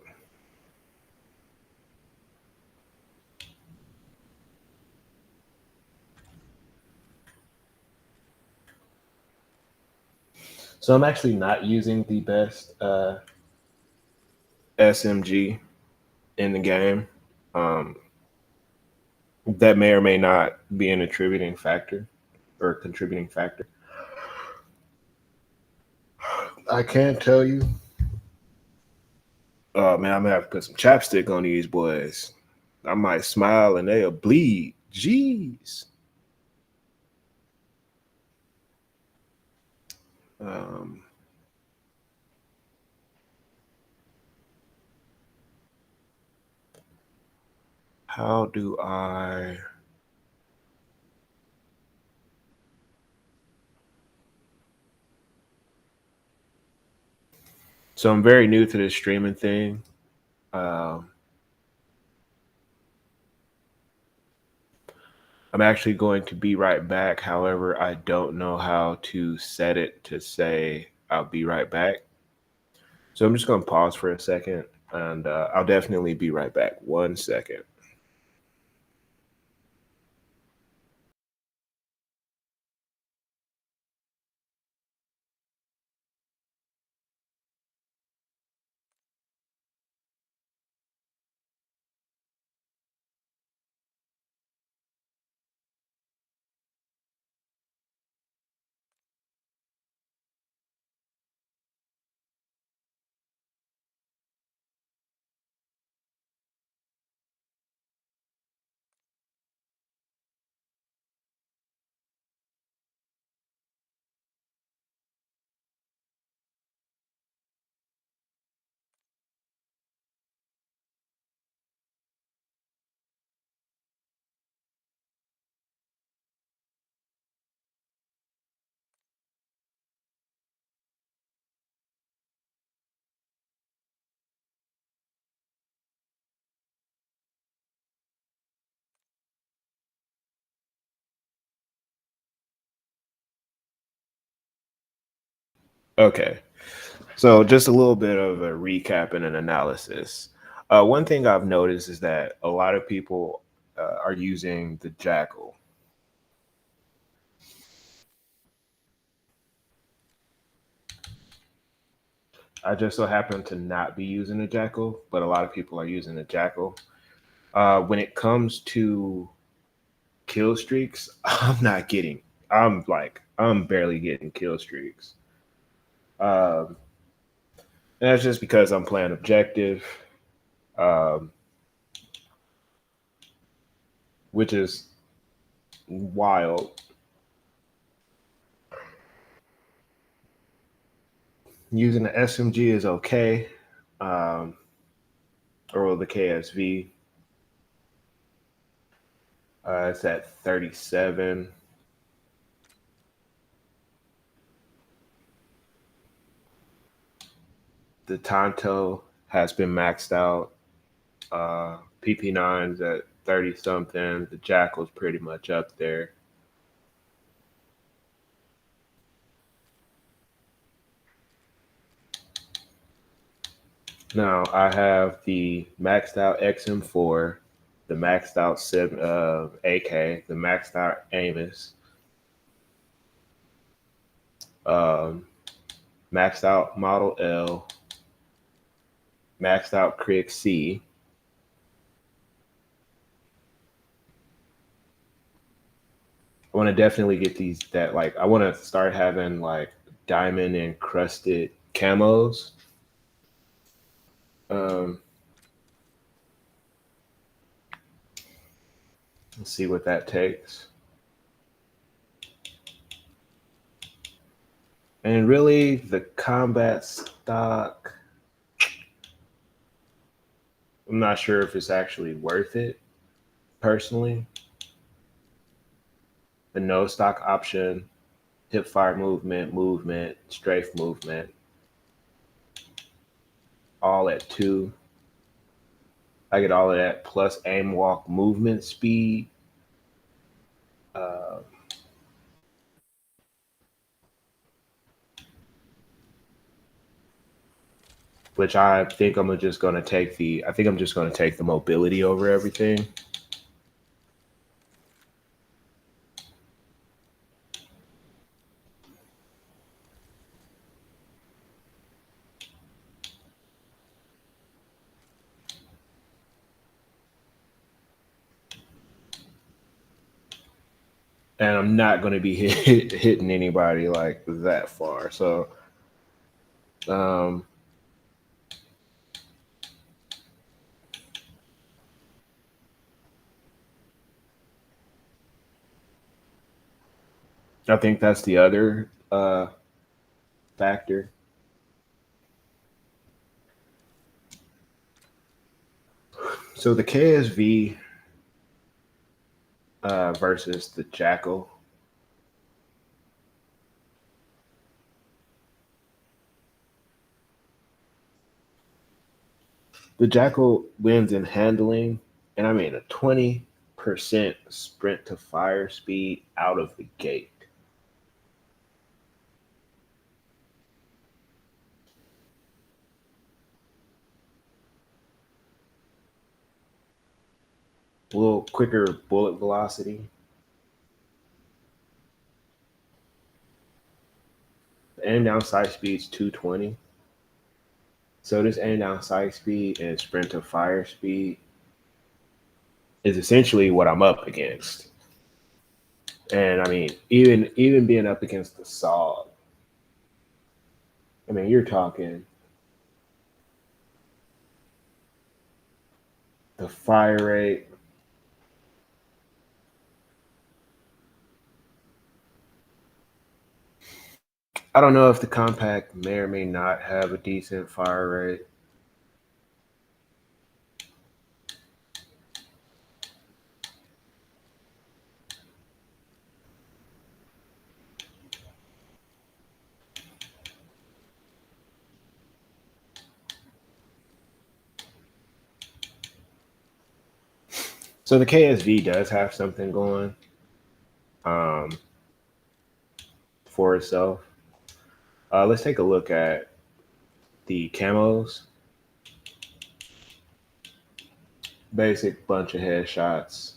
So I'm actually not using the best SMG in the game. Um, that may or may not be an attributing factor or a contributing factor. I can't tell you. Oh man, I'm gonna have to put some chapstick on these boys. I might smile and they'll bleed. Jeez. Um, how do I? So I'm very new to this streaming thing. Um, I'm actually going to be right back. However, I don't know how to set it to say I'll be right back. So I'm just going to pause for a second and I'll definitely be right back. 1 second. Okay. So just a little bit of a recap and an analysis. One thing I've noticed is that a lot of people are using the Jackal. I just so happen to not be using the Jackal, but a lot of people are using the Jackal. When it comes to kill streaks, I'm not getting. I'm barely getting kill streaks. Um, and that's just because I'm playing objective, um, which is wild. Using the SMG is okay, um, or the KSV. It's at 37. The Tonto has been maxed out. PP9's at 30 something. The Jackal's pretty much up there. Now I have the maxed out XM4, the maxed out AK, the maxed out Amos, um, maxed out Model L, maxed out Crick C. I want to definitely get these that like I want to start having like diamond encrusted camos. Um, let's see what that takes. And really, the combat stock, I'm not sure if it's actually worth it personally. The no stock option, hip fire movement, strafe movement, all at 2. I get all of that plus aim walk movement speed. Uh, which I think I'm just going to take the mobility over everything. And I'm not going to be hitting anybody like that far. So, um, I think that's the other factor. So the KSV versus the Jackal. The Jackal wins in handling, and I mean a 20% sprint to fire speed out of the gate. A little quicker bullet velocity. The aim down sight speed is 220. So this aim down sight speed and sprint to fire speed is essentially what I'm up against. And I mean, even being up against the Saw, I mean, you're talking the fire rate. I don't know if the compact may or may not have a decent fire rate. So the KSV does have something going um, for itself. Let's take a look at the camos. Basic bunch of headshots.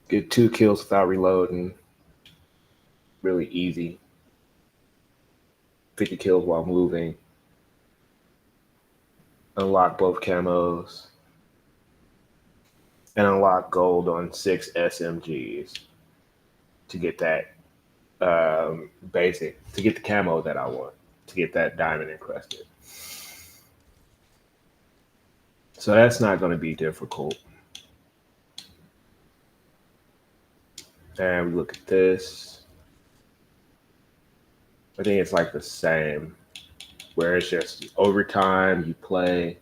Get 2 kills without reloading. Really easy. 50 kills while moving. Unlock both camos. And unlock gold on 6 SMGs to get that basic, to get the camo that I want, to get that diamond encrusted. So that's not going to be difficult. And we look at this. I think it's like the same, where it's just overtime, you play.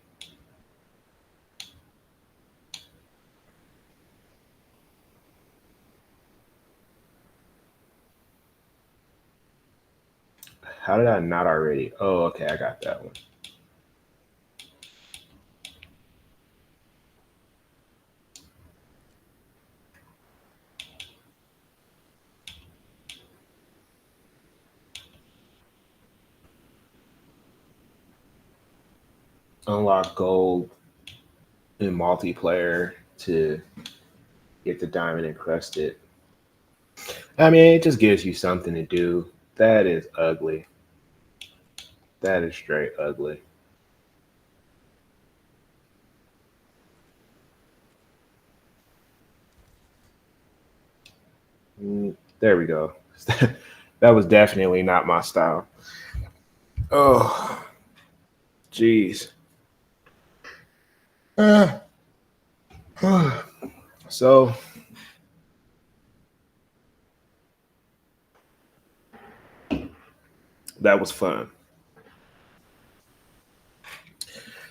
How did I not already? Oh, okay, I got that one. Unlock gold in multiplayer to get the diamond encrusted. I mean, it just gives you something to do. That is ugly. That is straight ugly. There we go. That was definitely not my style. Oh, jeez. So that was fun.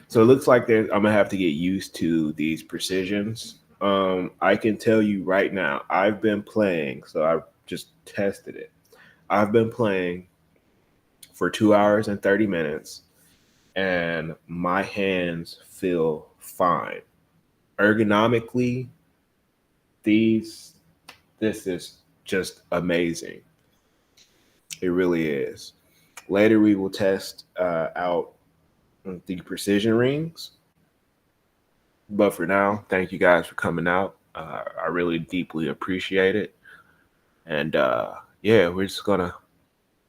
So it looks like I'm gonna have to get used to these precisions. I can tell you right now, I've been playing, so I just tested it. I've been playing for 2 hours and 30 minutes, and my hands feel fine. Ergonomically, this is just amazing. It really is. Later, we will test out the precision rings. But for now, thank you guys for coming out. I really deeply appreciate it. And yeah, we're just going to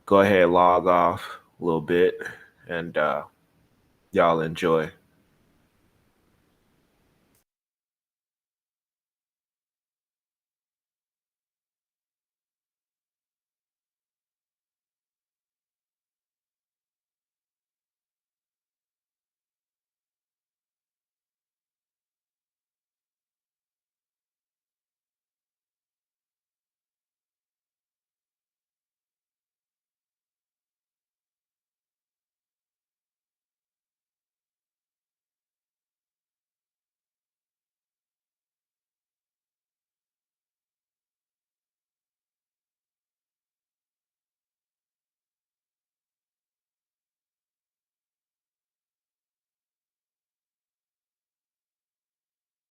go ahead and log off a little bit and y'all enjoy.